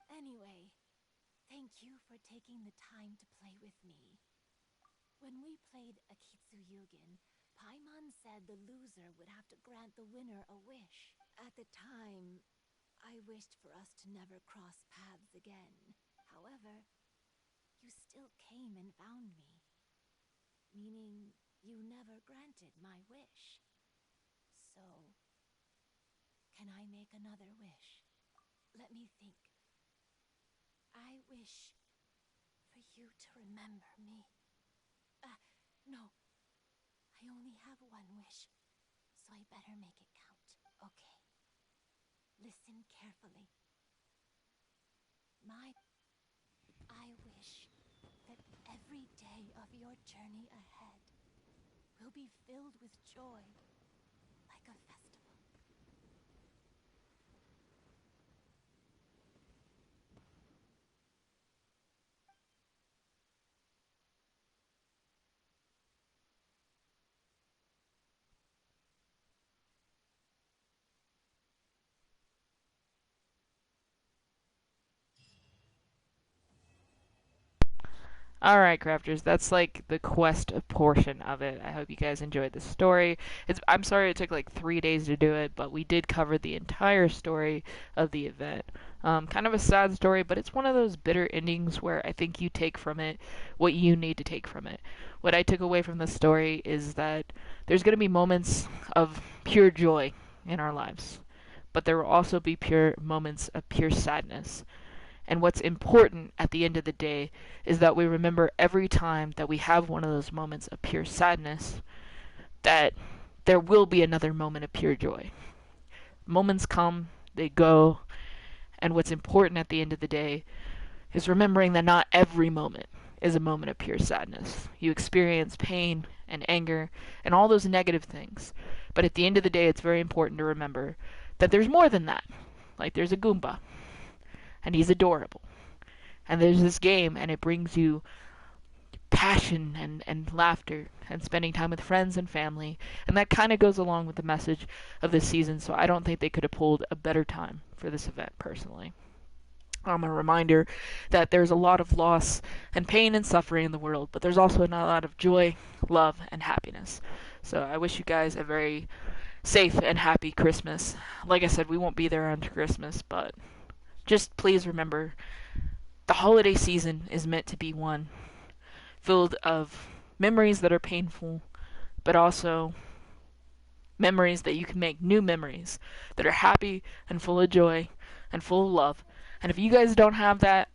Anyway, thank you for taking the time to play with me. When we played Akitsu Yugen, Paimon said the loser would have to grant the winner a wish. At the time, I wished for us to never cross paths again. However, you still came and found me, meaning you never granted my wish. So, can I make another wish? Let me think. I wish for you to remember me. No. I only have one wish, so I better make it count. Okay. Listen carefully. I wish that every day of your journey ahead will be filled with joy, like a festival. Alright, crafters, that's like the quest portion of it. I hope you guys enjoyed the story. I'm sorry it took like 3 days to do it, but we did cover the entire story of the event. Kind of a sad story, but it's one of those bitter endings where I think you take from it what you need to take from it. What I took away from the story is that there's going to be moments of pure joy in our lives, but there will also be pure moments of pure sadness. And what's important at the end of the day is that we remember every time that we have one of those moments of pure sadness that there will be another moment of pure joy. Moments come, they go, and what's important at the end of the day is remembering that not every moment is a moment of pure sadness. You experience pain and anger and all those negative things. But at the end of the day, it's very important to remember that there's more than that. Like, there's a Goomba, and he's adorable. And there's this game, and it brings you passion and laughter and spending time with friends and family. And that kind of goes along with the message of this season, so I don't think they could have pulled a better time for this event, personally. A reminder that there's a lot of loss and pain and suffering in the world, but there's also a lot of joy, love, and happiness. So I wish you guys a very safe and happy Christmas. Like I said, we won't be there on Christmas, but just please remember the holiday season is meant to be one filled of memories that are painful, but also memories that you can make new memories that are happy and full of joy and full of love. And if you guys don't have that,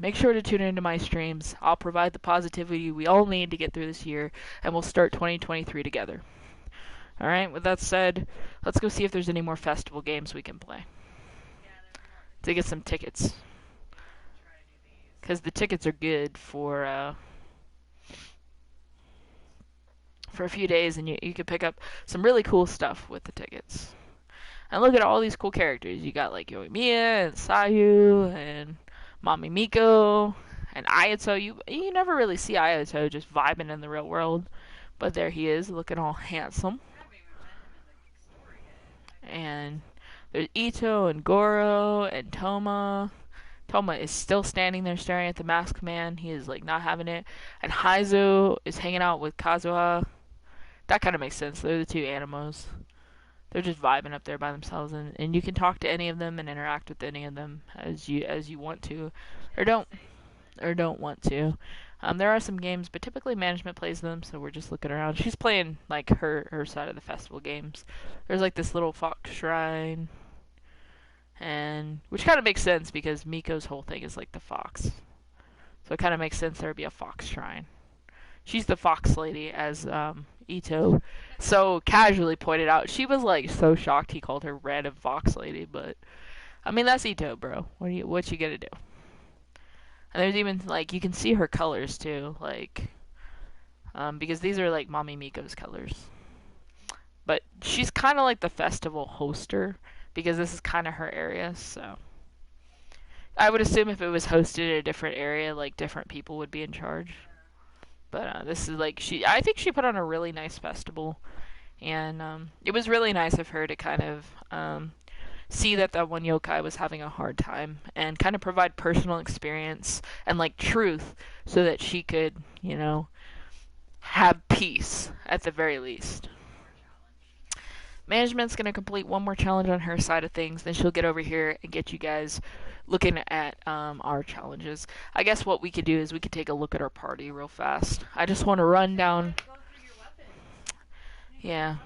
make sure to tune into my streams. I'll provide the positivity we all need to get through this year, and we'll start 2023 together. Alright, with that said, let's go see if there's any more festival games we can play. To get some tickets. Because the tickets are good for a few days, and you can pick up some really cool stuff with the tickets. And look at all these cool characters. You got like Yoimiya and Sayu and Mami Miko and Ayato. You never really see Ayato just vibing in the real world, but there he is, looking all handsome. And there's Ito and Goro and Toma. Toma is still standing there staring at the masked man. He is like not having it. And Haizu is hanging out with Kazuha. That kind of makes sense. They're the two animals. They're just vibing up there by themselves, and you can talk to any of them and interact with any of them as you want to, or don't want to. There are some games, but typically management plays them, so we're just looking around. She's playing like her side of the festival games. There's like this little fox shrine, and which kind of makes sense because Miko's whole thing is like the fox, so it kind of makes sense there would be a fox shrine. She's the fox lady, as Ito so casually pointed out. She was like so shocked he called her random fox lady, but I mean that's Ito, bro. What you gonna do? And there's even like you can see her colors too, like because these are like Mami Miko's colors. But she's kind of like the festival hoster because this is kind of her area, so I would assume if it was hosted in a different area, like different people would be in charge. But this is like I think she put on a really nice festival, and it was really nice of her to kind of see that one yokai was having a hard time and kind of provide personal experience and like truth so that she could, have peace at the very least. Management's going to complete one more challenge on her side of things, then she'll get over here and get you guys looking at our challenges. I guess what we could do is we could take a look at our party real fast. I just want to run down. Yeah.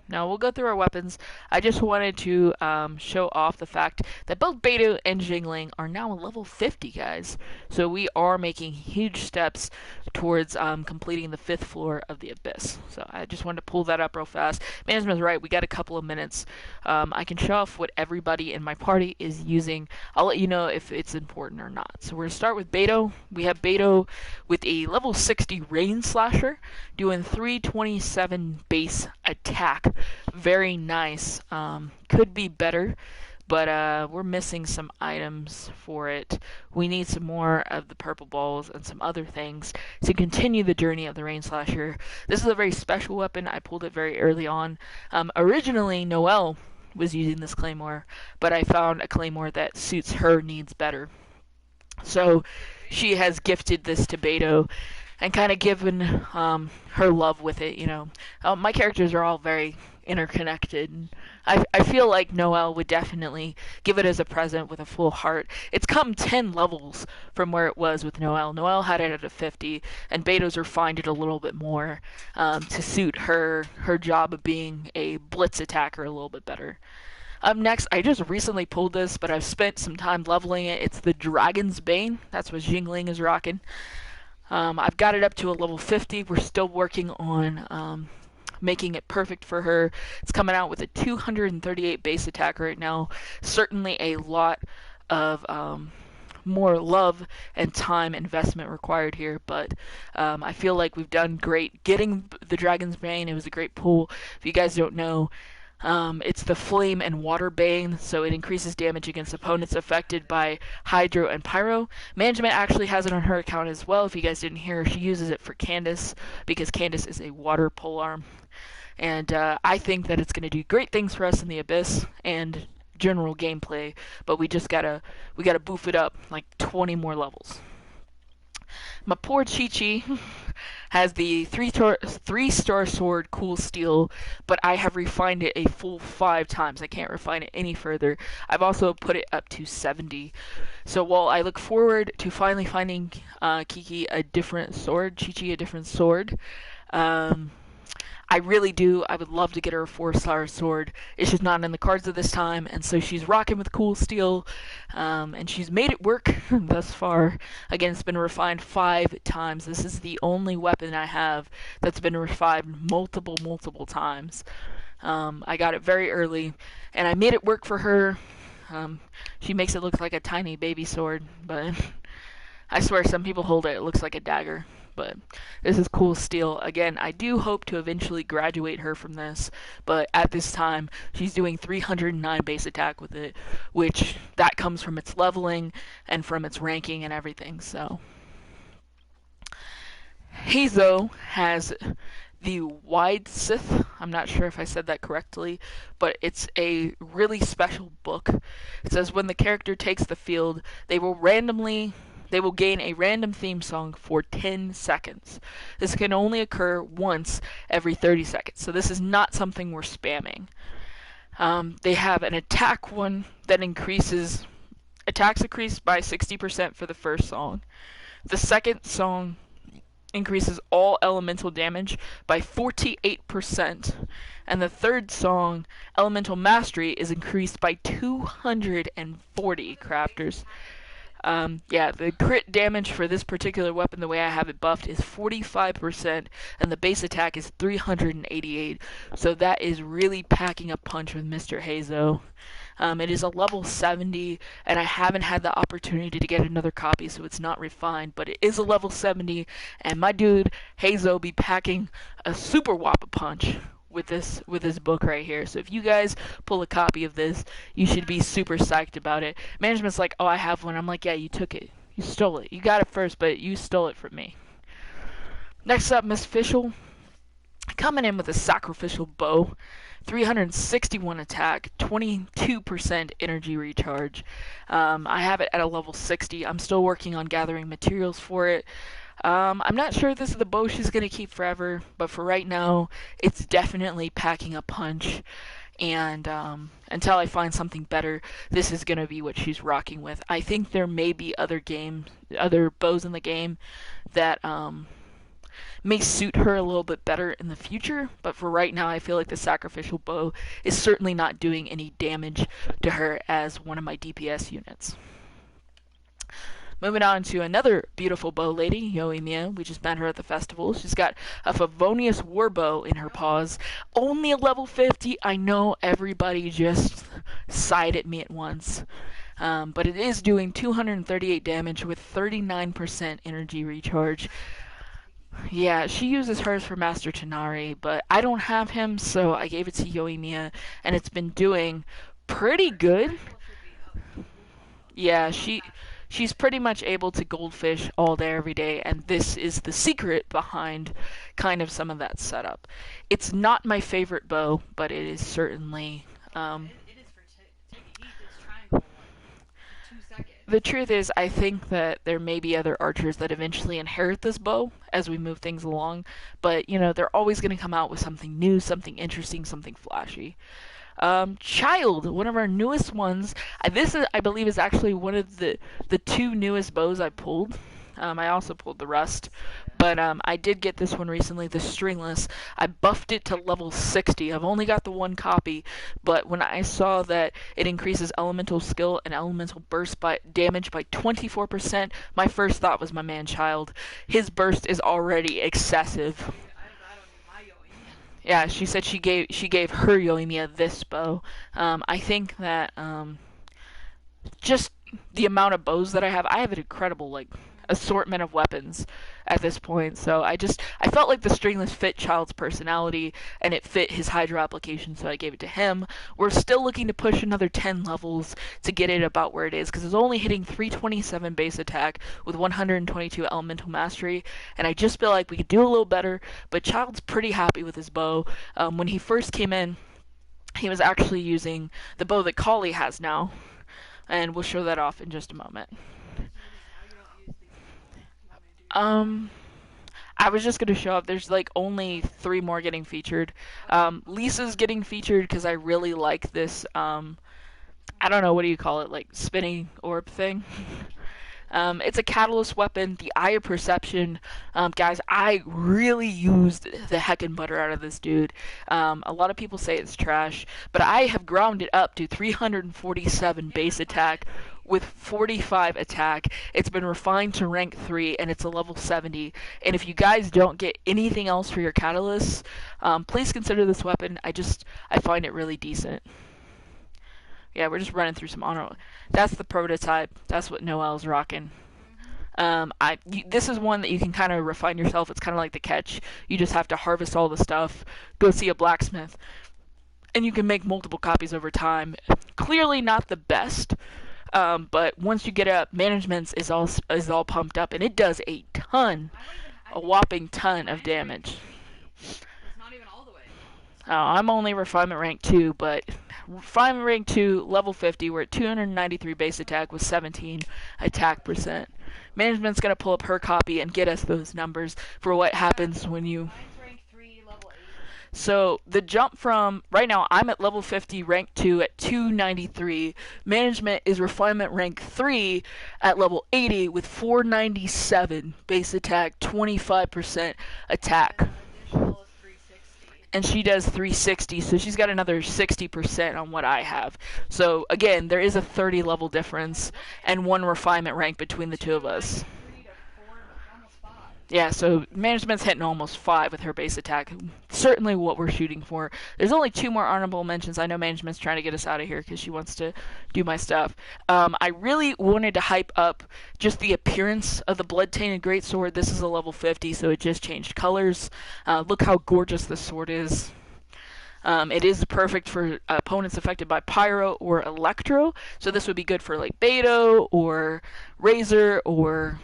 No, we'll go through our weapons. I just wanted to show off the fact that both Beidou and Jingling are now level 50, guys. So we are making huge steps towards completing the 5th floor of the Abyss. So I just wanted to pull that up real fast. Management's right, we got a couple of minutes. I can show off what everybody in my party is using. I'll let you know if it's important or not. So we're going to start with Beidou. We have Beidou with a level 60 Rain Slasher, doing 327 base attack. Very nice. Could be better, but we're missing some items for it. We need some more of the purple balls and some other things to continue the journey of the Rain Slasher. This is a very special weapon. I pulled it very early on. Originally, Noelle was using this claymore, but I found a claymore that suits her needs better. So she has gifted this to Beidou and kind of given her love with it, my characters are all very interconnected. I feel like Noelle would definitely give it as a present with a full heart. It's come 10 levels from where it was with Noelle. Noelle had it at a 50, and Beidou's refined it a little bit more to suit her job of being a blitz attacker a little bit better. Up next, I just recently pulled this, but I've spent some time leveling it. It's the Dragon's Bane. That's what Jingling is rocking. I've got it up to a level 50. We're still working on making it perfect for her. It's coming out with a 238 base attack right now. Certainly a lot of more love and time investment required here, but I feel like we've done great getting the Dragon's Bane. It was a great pull. If you guys don't know, It's the Flame and Water Bane, so it increases damage against opponents affected by Hydro and Pyro. Management actually has it on her account as well. If you guys didn't hear, she uses it for Candace because Candace is a water polearm. And I think that it's going to do great things for us in the Abyss and general gameplay, but we gotta boof it up like 20 more levels. My poor Chi-Chi has the three-star sword Cool Steel, but I have refined it a full 5 times. I can't refine it any further. I've also put it up to 70. So while I look forward to finally finding Kiki a different sword, Chi-Chi a different sword, I really do. I would love to get her a 4-star sword. It's just not in the cards at this time, and so she's rocking with Cool Steel, and she's made it work thus far. Again, it's been refined 5 times. This is the only weapon I have that's been refined multiple times. I got it very early, and I made it work for her. She makes it look like a tiny baby sword, but I swear some people hold it. It looks like a dagger. But this is Cool Steel. Again, I do hope to eventually graduate her from this, but at this time, she's doing 309 base attack with it, which that comes from its leveling and from its ranking and everything, so. Hazo has the Wide Sith. I'm not sure if I said that correctly, but it's a really special book. It says when the character takes the field, they will gain a random theme song for 10 seconds. This can only occur once every 30 seconds, so this is not something we're spamming. They have an attack one that increases attacks increased by 60% for the first song. The second song increases all elemental damage by 48%, and the third song, Elemental Mastery, is increased by 240 crafters. The crit damage for this particular weapon, the way I have it buffed, is 45%, and the base attack is 388. So that is really packing a punch with Mr. Hazo. It is a level 70, and I haven't had the opportunity to get another copy, so it's not refined, but it is a level 70, and my dude, Hazo, be packing a super whopper punch with this book right here. So if you guys pull a copy of this, you should be super psyched about it. Management's like, oh, I have one. I'm like, yeah, you took it. You stole it. You got it first, but you stole it from me. Next up, Miss Fischl, coming in with a sacrificial bow. 361 attack, 22% energy recharge. I have it at a level 60. I'm still working on gathering materials for it. I'm not sure if this is the bow she's going to keep forever, but for right now, it's definitely packing a punch. And until I find something better, this is going to be what she's rocking with. I think there may be other bows in the game that may suit her a little bit better in the future, but for right now, I feel like the sacrificial bow is certainly not doing any damage to her as one of my DPS units. Moving on to another beautiful bow lady, Yoimiya. We just met her at the festival. She's got a Favonius Warbow in her paws. Only a level 50. I know everybody just sighed at me at once. But it is doing 238 damage with 39% energy recharge. Yeah, she uses hers for Master Tonari, but I don't have him, so I gave it to Yoimiya, and it's been doing pretty good. Yeah, she's pretty much able to goldfish all day, every day, and this is the secret behind kind of some of that setup. It's not my favorite bow, but it is certainly. It is for taking this triangle for 2 seconds. The truth is, I think that there may be other archers that eventually inherit this bow as we move things along, but they're always going to come out with something new, something interesting, something flashy. Child, one of our newest ones. This is, I believe, is actually one of the 2 newest bows I pulled. I also pulled the Rust, but I did get this one recently, the Stringless. I buffed it to level 60. I've only got the 1 copy, but when I saw that it increases elemental skill and elemental burst by damage by 24%, my first thought was my man Child. His burst is already excessive. Yeah, she said she gave her Yoimiya this bow. I think that just the amount of bows that I have an incredible assortment of weapons at this point. So I felt like the stringless fit Child's personality, and it fit his Hydro application, so I gave it to him. We're still looking to push another 10 levels to get it about where it is, because it's only hitting 327 base attack with 122 elemental mastery, and I just feel like we could do a little better. But Child's pretty happy with his bow. When he first came in, he was actually using the bow that Kali has now, and we'll show that off in just a moment. I was just gonna show up. There's like only 3 more getting featured. Lisa's getting featured because I really like this. I don't know, what do you call it? Like spinning orb thing. It's a catalyst weapon. The Eye of Perception, guys, I really used the heckin' butter out of this dude. A lot of people say it's trash, but I have ground it up to 347 base attack with 45 attack. It's been refined to rank 3, and it's a level 70. And if you guys don't get anything else for your catalysts, please consider this weapon. I find it really decent. Yeah, we're just running through some honor. That's the prototype. That's what Noel's rocking. This is one that you can kind of refine yourself. It's kind of like the catch. You just have to harvest all the stuff, go see a blacksmith, and you can make multiple copies over time. Clearly not the best, but once you get it up, management's is all pumped up, and it does a whopping ton of damage. It's not even all the way. I'm only refinement rank 2, but refinement rank 2, level 50, we're at 293 base attack with 17 attack percent. Management's going to pull up her copy and get us those numbers for what happens when you... Mine's rank 3, level 80. So the jump from, right now I'm at level 50, rank 2 at 293. Management is refinement rank 3 at level 80 with 497 base attack, 25% attack. Additional is 360. And she does 360, so she's got another 60% on what I have. So again, there is a 30 level difference and 1 refinement rank between the two of us. 3 to 4, almost 5. Yeah, so management's hitting almost 5 with her base attack. Certainly what we're shooting for. There's only 2 more honorable mentions. I know management's trying to get us out of here because she wants to do my stuff. I really wanted to hype up just the appearance of the Blood-Tainted Greatsword. This is a level 50, so it just changed colors. Look how gorgeous this sword is. It is perfect for opponents affected by Pyro or Electro, so this would be good for like Beto or Razor or...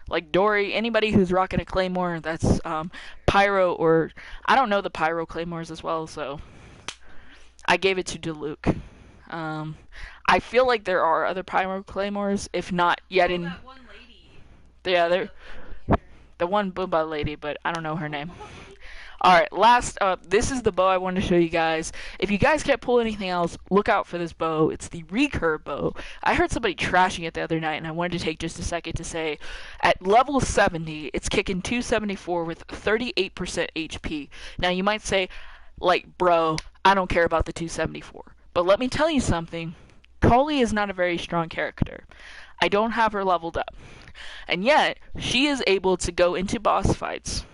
like Dory, anybody who's rocking a Claymore, that's Pyro, or I don't know the Pyro Claymores as well, so I gave it to Diluc. I feel like there are other Pyro Claymores, if not yet in... That one lady. Yeah, the one Boomba lady, but I don't know her name. Alright, last up, this is the bow I wanted to show you guys. If you guys can't pull anything else, look out for this bow. It's the recurve bow. I heard somebody trashing it the other night, and I wanted to take just a second to say, at level 70, it's kicking 274 with 38% HP. Now, you might say, like, bro, I don't care about the 274. But let me tell you something. Kali is not a very strong character. I don't have her leveled up. And yet, she is able to go into boss fights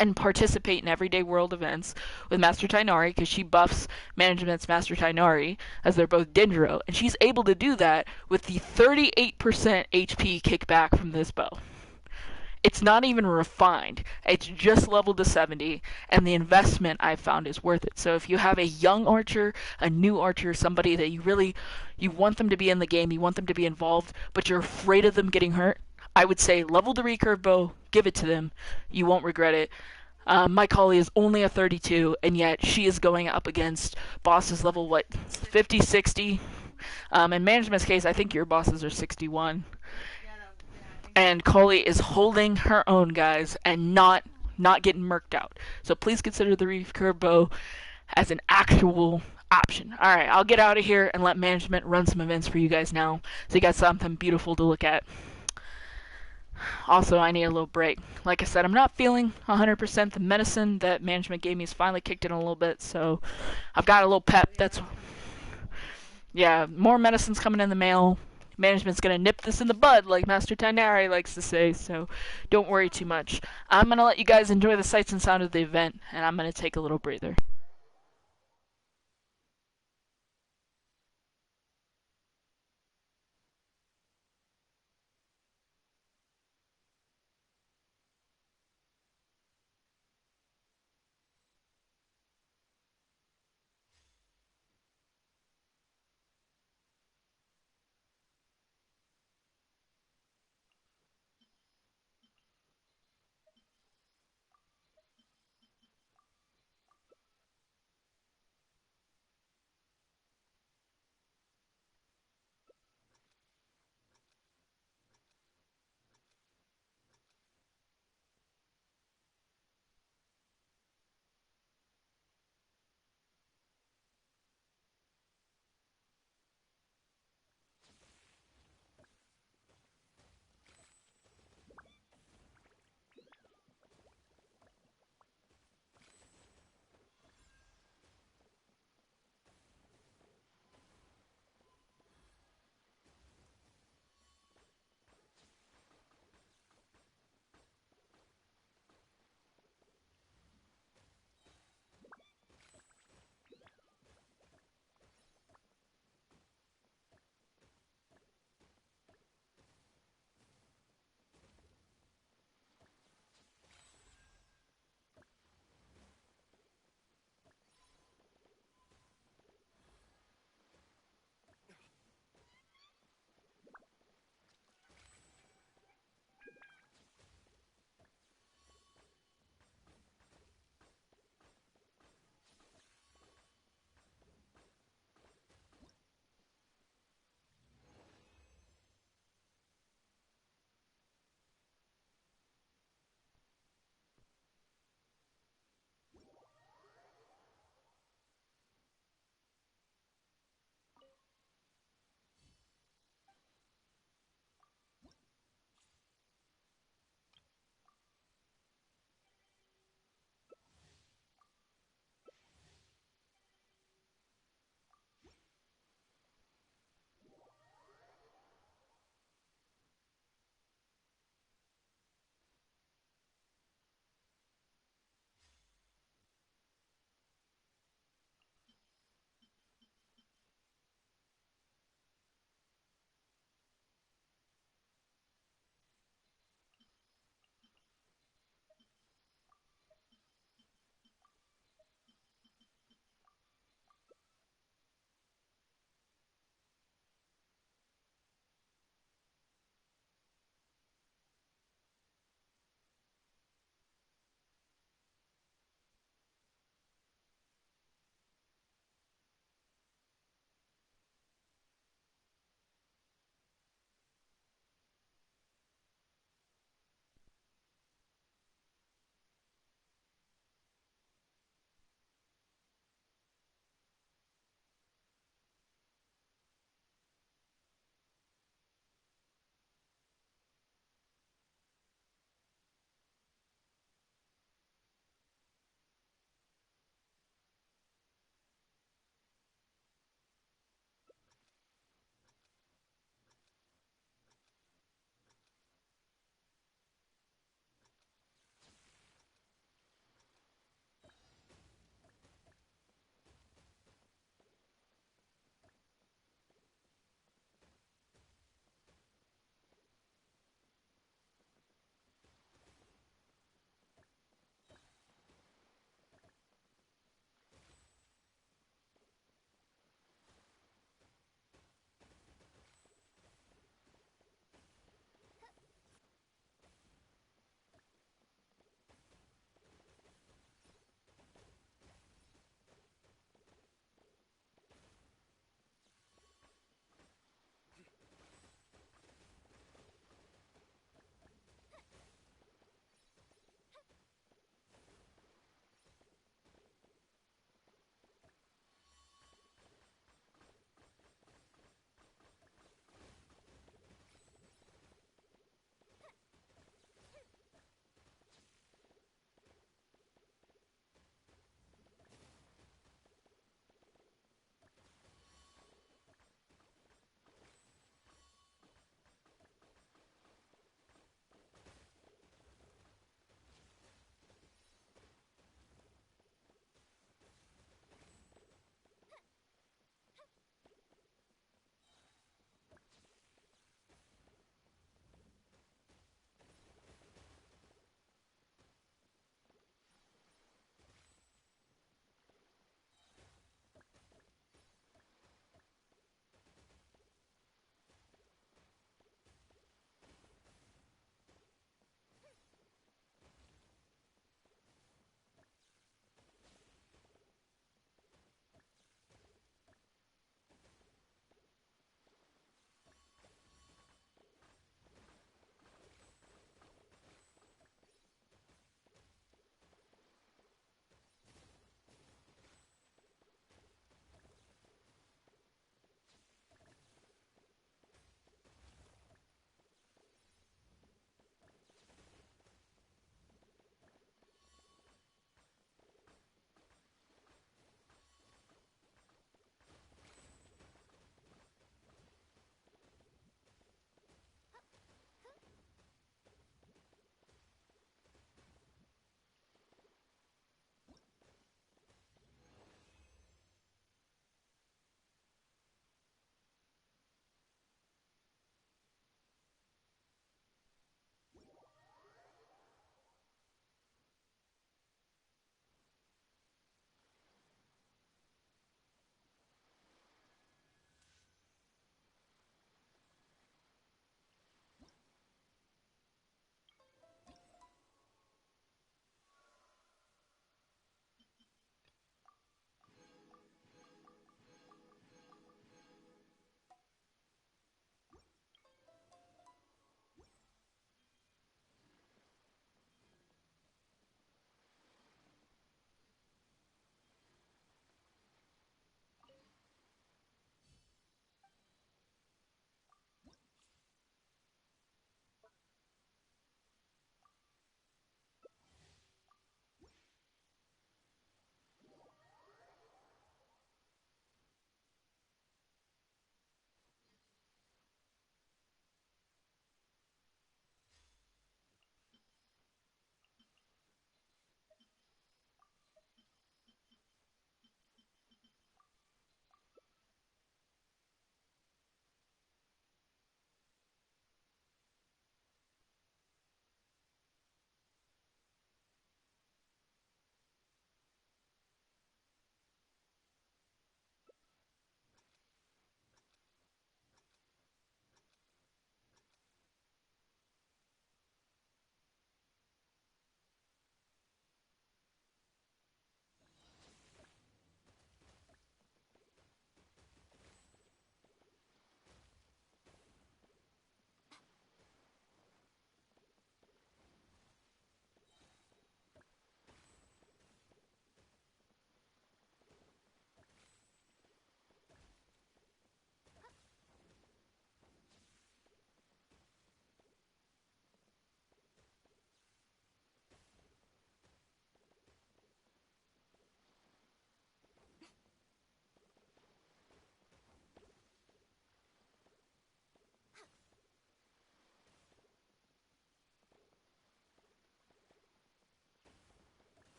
and participate in everyday world events with Master Tainari, because she buffs management's Master Tainari, as they're both Dendro, and she's able to do that with the 38% HP kickback from this bow. It's not even refined. It's just leveled to 70, and the investment I've found is worth it. So if you have a young archer, a new archer, somebody that you want them to be in the game, you want them to be involved, but you're afraid of them getting hurt, I would say level the recurve bow, give it to them. You won't regret it. My Kali is only a 32, and yet she is going up against bosses level, 50, 60? In management's case, I think your bosses are 61. And Kali is holding her own, guys, and not getting murked out. So please consider the recurve bow as an actual option. Alright, I'll get out of here and let management run some events for you guys now, so you got something beautiful to look at. Also, I need a little break. Like I said, I'm not feeling 100%. The medicine that management gave me has finally kicked in a little bit, so I've got a little pep. Yeah, more medicine's coming in the mail. Management's going to nip this in the bud, like Master Tainari likes to say, so don't worry too much. I'm going to let you guys enjoy the sights and sound of the event, and I'm going to take a little breather.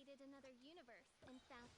created another universe and found...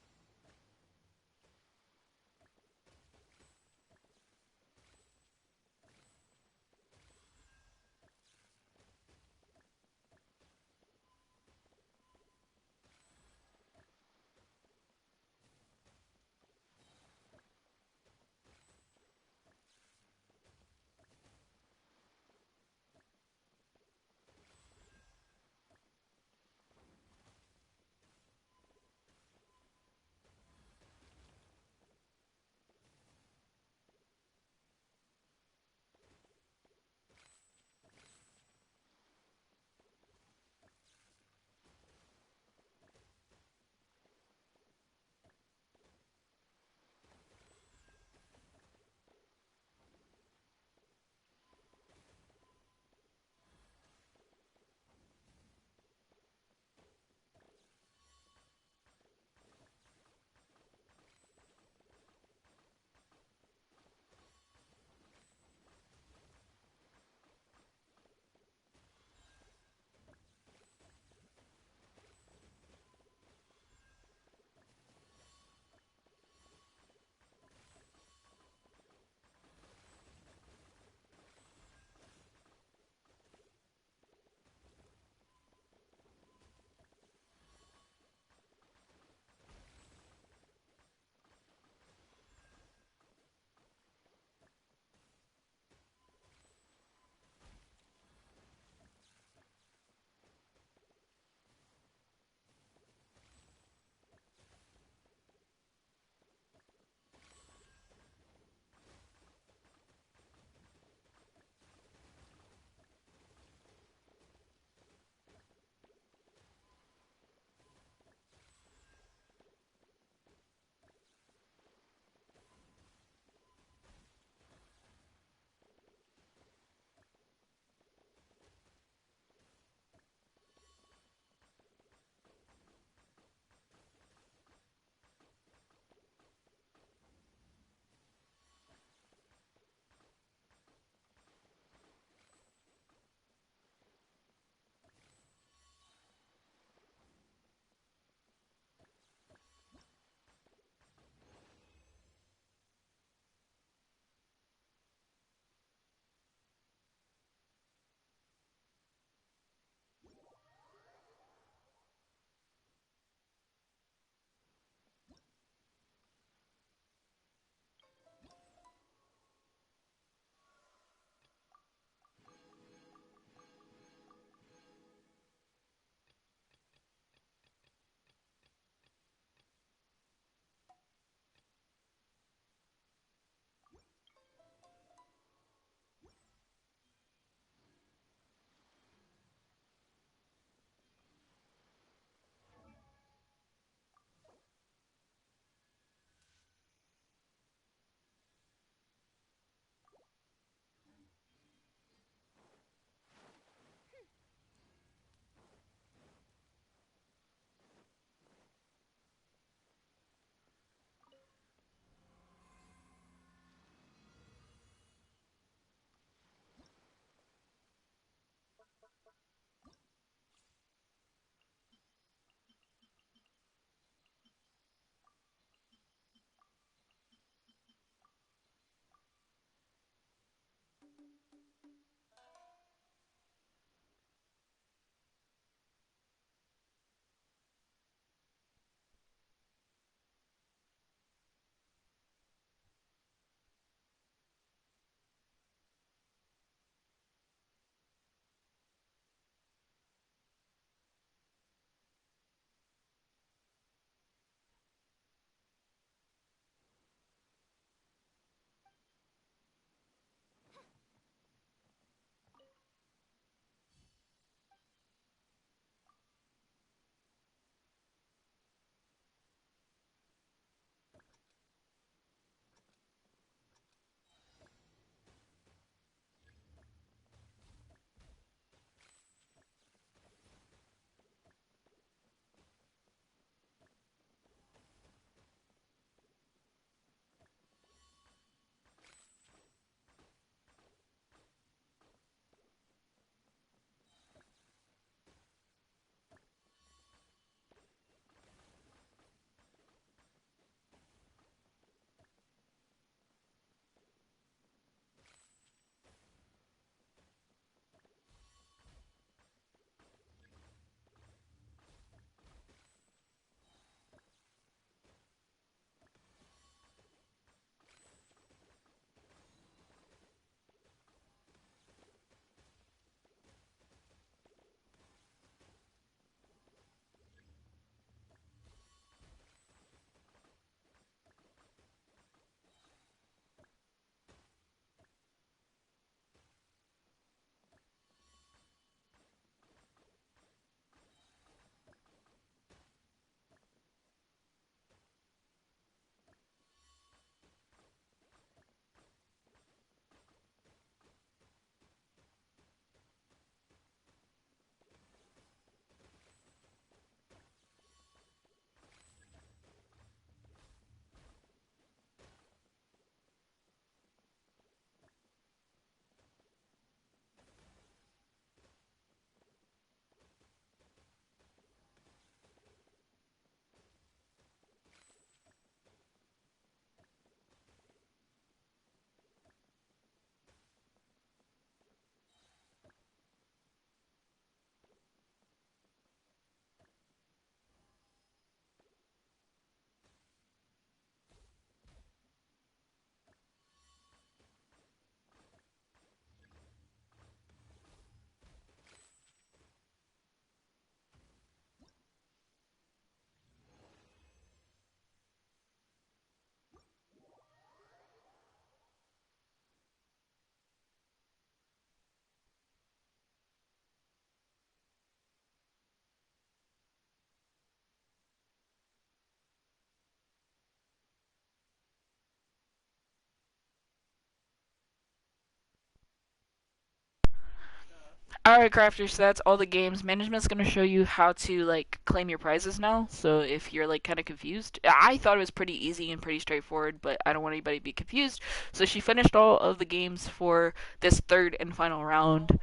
Alright, crafters, so that's all the games. Management's gonna show you how to like claim your prizes now. So if you're like kind of confused, I thought it was pretty easy and pretty straightforward, but I don't want anybody to be confused. So she finished all of the games for this third and final round.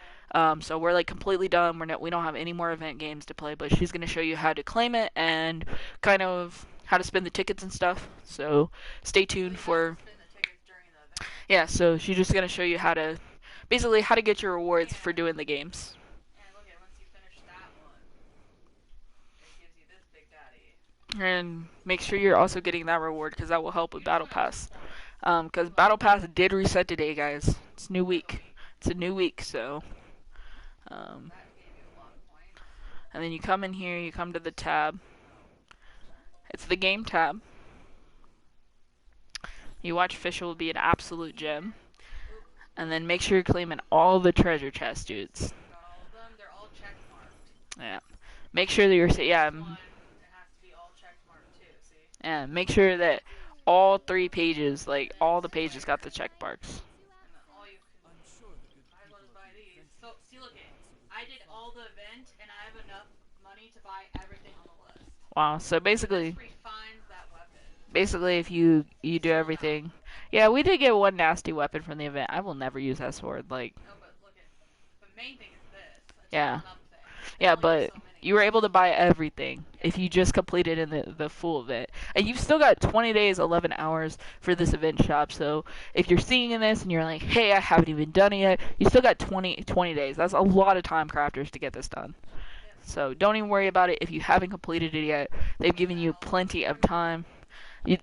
So we're like completely done. We don't have any more event games to play, but she's gonna show you how to claim it and kind of how to spin the tickets and stuff. So stay tuned for. Yeah, so she's just gonna show you how to basically how to get your rewards for doing the games. And look at once you finish that one, it gives you this big daddy. And make sure you're also getting that reward because that will help with Battle Pass. Because Battle Pass did reset today, guys. It's a new week. It's a new week, so. And then you come in here, you come to the tab. It's the game tab. You watch Fischl will be an absolute gem. And then make sure you're claiming all the treasure chests, dudes. Got all of them. They're all check marked. Yeah. Make sure that you're yeah. It has to be all check marked too. See? Yeah. Make sure that all 3 pages, like all the pages, got the check marks. And then all you can. I was buy these. So see, look it. I did all the event, and I have enough money to buy everything on the list. Wow. So basically. This refines that weapon. Basically, if you do everything. Yeah, we did get one nasty weapon from the event. I will never use that sword. Like. No, but look at the main thing is this. Yeah. Yeah, but you were able to buy everything if you just completed in the full event. And you've still got 20 days, 11 hours for this event shop. So if you're seeing this and you're like, hey, I haven't even done it yet, you still got 20 days. That's a lot of time, crafters, to get this done. So don't even worry about it if you haven't completed it yet. They've given you plenty of time.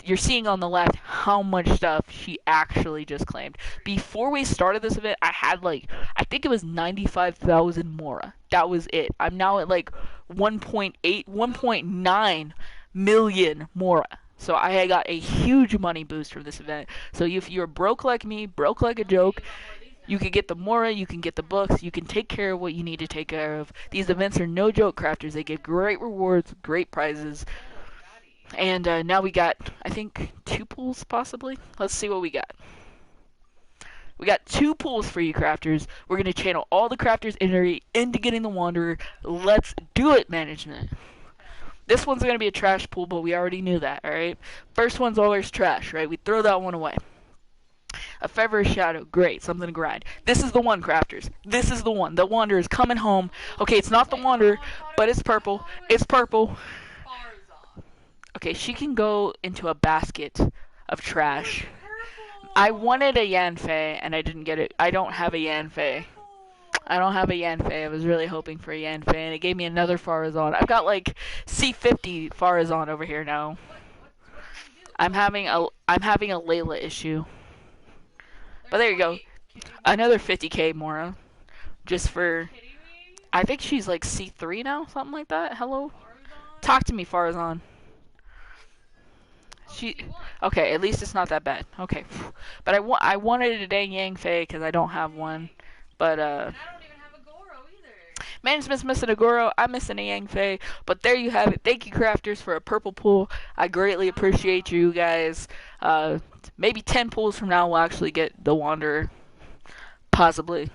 You're seeing on the left how much stuff she actually just claimed. Before we started this event, I had like, I think it was 95,000 Mora. That was it. I'm now at like 1.9 million Mora. So I got a huge money boost from this event. So if you're broke like me, broke like a joke, you can get the Mora, you can get the books, you can take care of what you need to take care of. These events are no joke, crafters. They give great rewards, great prizes. And now we got, I think, 2 pools, possibly? Let's see what we got. We got 2 pools for you, crafters. We're going to channel all the crafters' energy into getting the Wanderer. Let's do it, management. This one's going to be a trash pool, but we already knew that, alright? First one's always trash, right? We throw that one away. A Feather Shadow, great, something to grind. This is the one, crafters. This is the one. The Wanderer is coming home. Okay, it's not the Wanderer, but it's purple. It's purple. Okay, she can go into a basket of trash. I wanted a Yanfei, and I didn't get it. I don't have a Yanfei. I don't have a Yanfei. I was really hoping for a Yanfei, and it gave me another Farazan. I've got like C50 Farazan over here now. I'm having a Layla issue. But there you go. Another 50k Mora. Just for... I think she's like C3 now, something like that. Hello? Talk to me, Farazan. Okay, at least it's not that bad. Okay, but I wanted a dang Yanfei because I don't have one. But And I don't even have a Goro either. Management's missing a Goro. I'm missing a Yanfei. But there you have it. Thank you, crafters, for a purple pool. I greatly appreciate you guys. Maybe 10 pools from now we'll actually get the Wanderer. Possibly.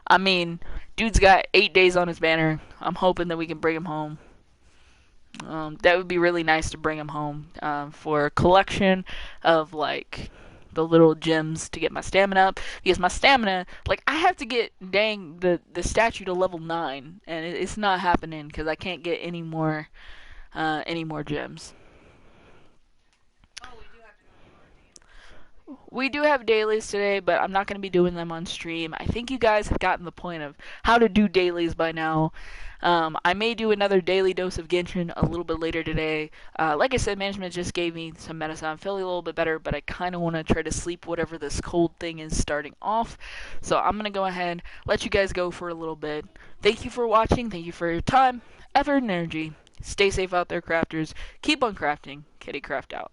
I mean, dude's got 8 days on his banner. I'm hoping that we can bring him home. That would be really nice to bring him home for a collection of like the little gems to get my stamina up, because my stamina, like, I have to get dang the statue to level 9, and it's not happening because I can't get any more gems. We do have dailies today, but I'm not going to be doing them on stream. I think you guys have gotten the point of how to do dailies by now. I may do another daily dose of Genshin a little bit later today. Like I said, management just gave me some medicine. I'm feeling a little bit better, but I kind of want to try to sleep whatever this cold thing is starting off. So I'm going to go ahead, let you guys go for a little bit. Thank you for watching. Thank you for your time, effort, and energy. Stay safe out there, crafters. Keep on crafting. Kitty Craft out.